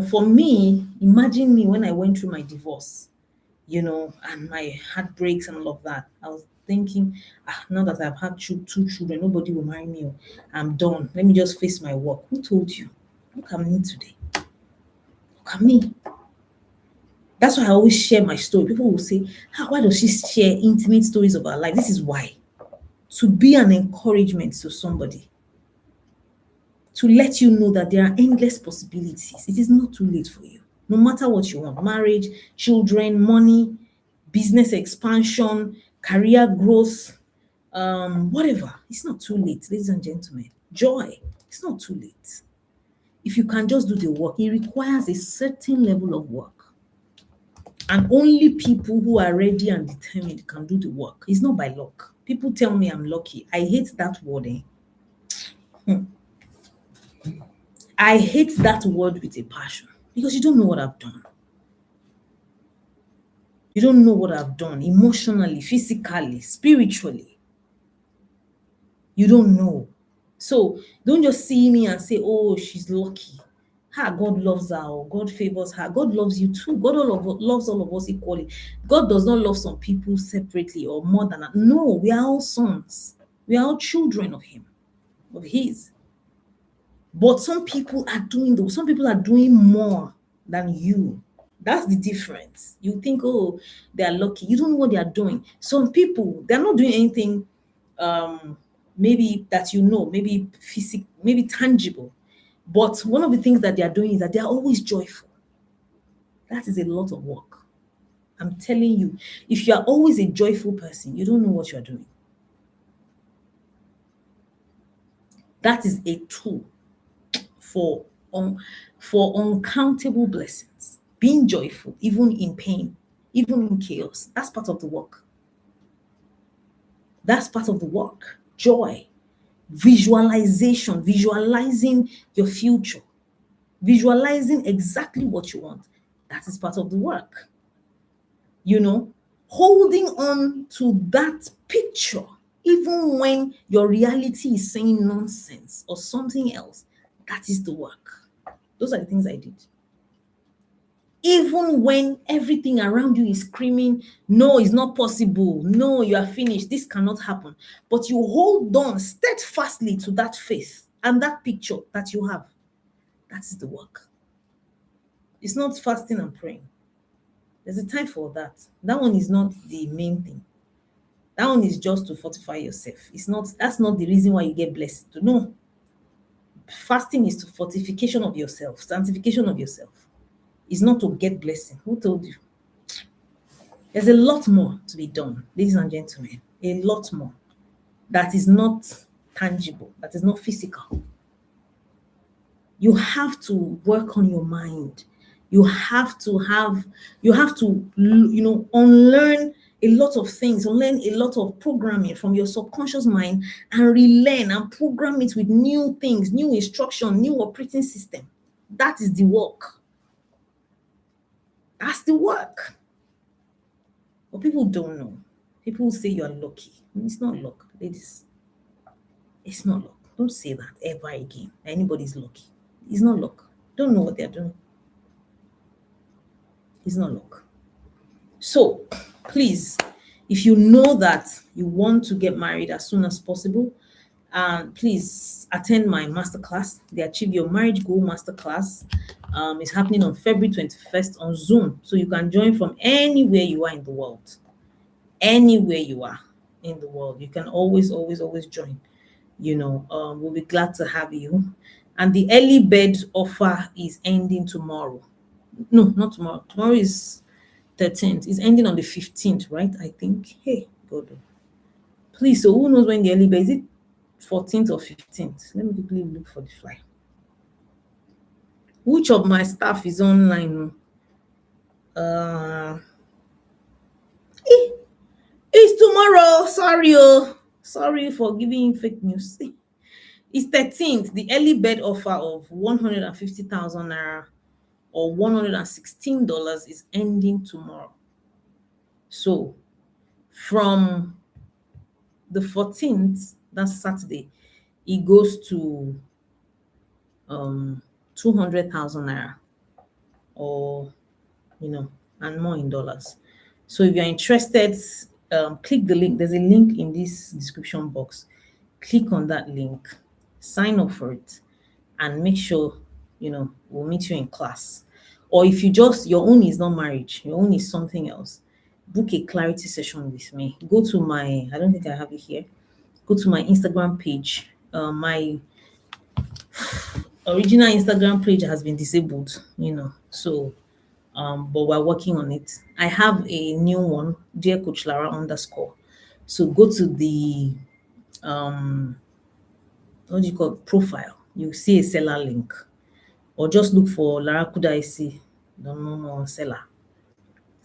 For me, imagine me when I went through my divorce, and my heartbreaks and all of that. I was thinking, now that I've had two children, nobody will marry me. I'm done. Let me just face my work. Who told you? Look at me today. Look at me. That's why I always share my story. People will say, why does she share intimate stories of her life? This is why. To be an encouragement to somebody. To let you know that there are endless possibilities. It is not too late for you. No matter what you want, marriage, children, money, business expansion, career growth, whatever. It's not too late, ladies and gentlemen. Joy, it's not too late. If you can just do the work, it requires a certain level of work. And only people who are ready and determined can do the work. It's not by luck. People tell me I'm lucky. I hate that word. I hate that word with a passion because you don't know what I've done. You don't know what I've done emotionally, physically, spiritually. You don't know. So don't just see me and say, oh, she's lucky. God loves her or God favors her. God loves you too. God loves all of us equally. God does not love some people separately or more than that. No, we are all sons. We are all children of Him, of His. But some people are doing more than you. That's the difference. You think, oh, they are lucky. You don't know what they are doing. Some people, they're not doing anything maybe that maybe physical, maybe tangible. But one of the things that they are doing is that they are always joyful. That is a lot of work. I'm telling you, if you are always a joyful person, you don't know what you are doing. That is a tool for uncountable blessings. Being joyful, even in pain, even in chaos, that's part of the work. That's part of the work. Joy, visualization, visualizing your future, visualizing exactly what you want. That is part of the work. Holding on to that picture, even when your reality is saying nonsense or something else, that is the work. Those are the things I did. Even when everything around you is screaming, no, it's not possible. No, you are finished. This cannot happen. But you hold on steadfastly to that faith and that picture that you have. That is the work. It's not fasting and praying. There's a time for that. That one is not the main thing. That one is just to fortify yourself. That's not the reason why you get blessed. No. Fasting is to fortification of yourself, sanctification of yourself. It's not to get blessing. Who told you? There's a lot more to be done, ladies and gentlemen. A lot more that is not tangible, that is not physical. You have to work on your mind. You have to unlearn a lot of things, unlearn a lot of programming from your subconscious mind and relearn and program it with new things, new instruction, new operating system. That is the work. That's the work. But people don't know. People say you are lucky. It's not luck, ladies. It's not luck. Don't say that ever again. Anybody's lucky. It's not luck. Don't know what they're doing. It's not luck. So, please, if you know that you want to get married as soon as possible, please attend my masterclass, the Achieve Your Marriage Goal Masterclass. It's happening on February 21st on Zoom. So you can join from anywhere you are in the world. Anywhere you are in the world. You can always join. We'll be glad to have you. And the early bird offer is ending tomorrow. No, not tomorrow. Tomorrow is 13th. It's ending on the 15th, right? I think. Hey, God. Please, so who knows when the early bird is? It 14th or 15th? Let me quickly look for the flyer. Which of my staff is online? It's tomorrow. Sorry for giving fake news. It's 13th. The early bird offer of 150,000 naira or $116 is ending tomorrow. So from the 14th, that's Saturday, it goes to 200,000 naira or and more in dollars. So if you're interested, click the link. There's a link in this description box. Click on that link, sign up for it, and make sure we'll meet you in class. Or if your own is not marriage, your own is something else, book a clarity session with me. Go to my, I don't think I have it here. Go to my Instagram page. My original Instagram page has been disabled, so but we're working on it. I have a new one, dear Coach Lara _. So go to the what do you call it? Profile. You see a seller link, or just look for Lara Kudaisi, the normal seller.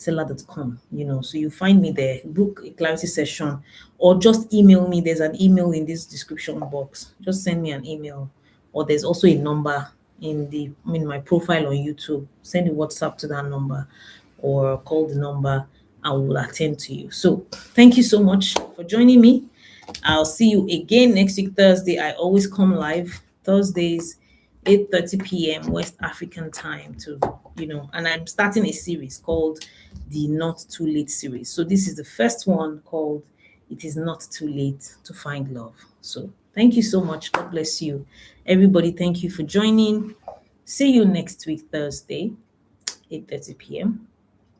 seller.com, so you find me there, book a clarity session, or just email me. There's an email in this description box. Just send me an email, or there's also a number in my profile on YouTube. Send a WhatsApp to that number or call the number. I will attend to you. So thank you so much for joining me. I'll see you again next week, Thursday. I always come live Thursdays, 8:30 p.m. West African time and I'm starting a series called the Not Too Late series. So this is the first one called It Is Not Too Late to Find Love. So thank you so much. God bless you. Everybody, thank you for joining. See you next week, Thursday, 8:30 p.m.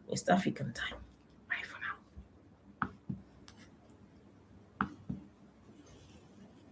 West African time.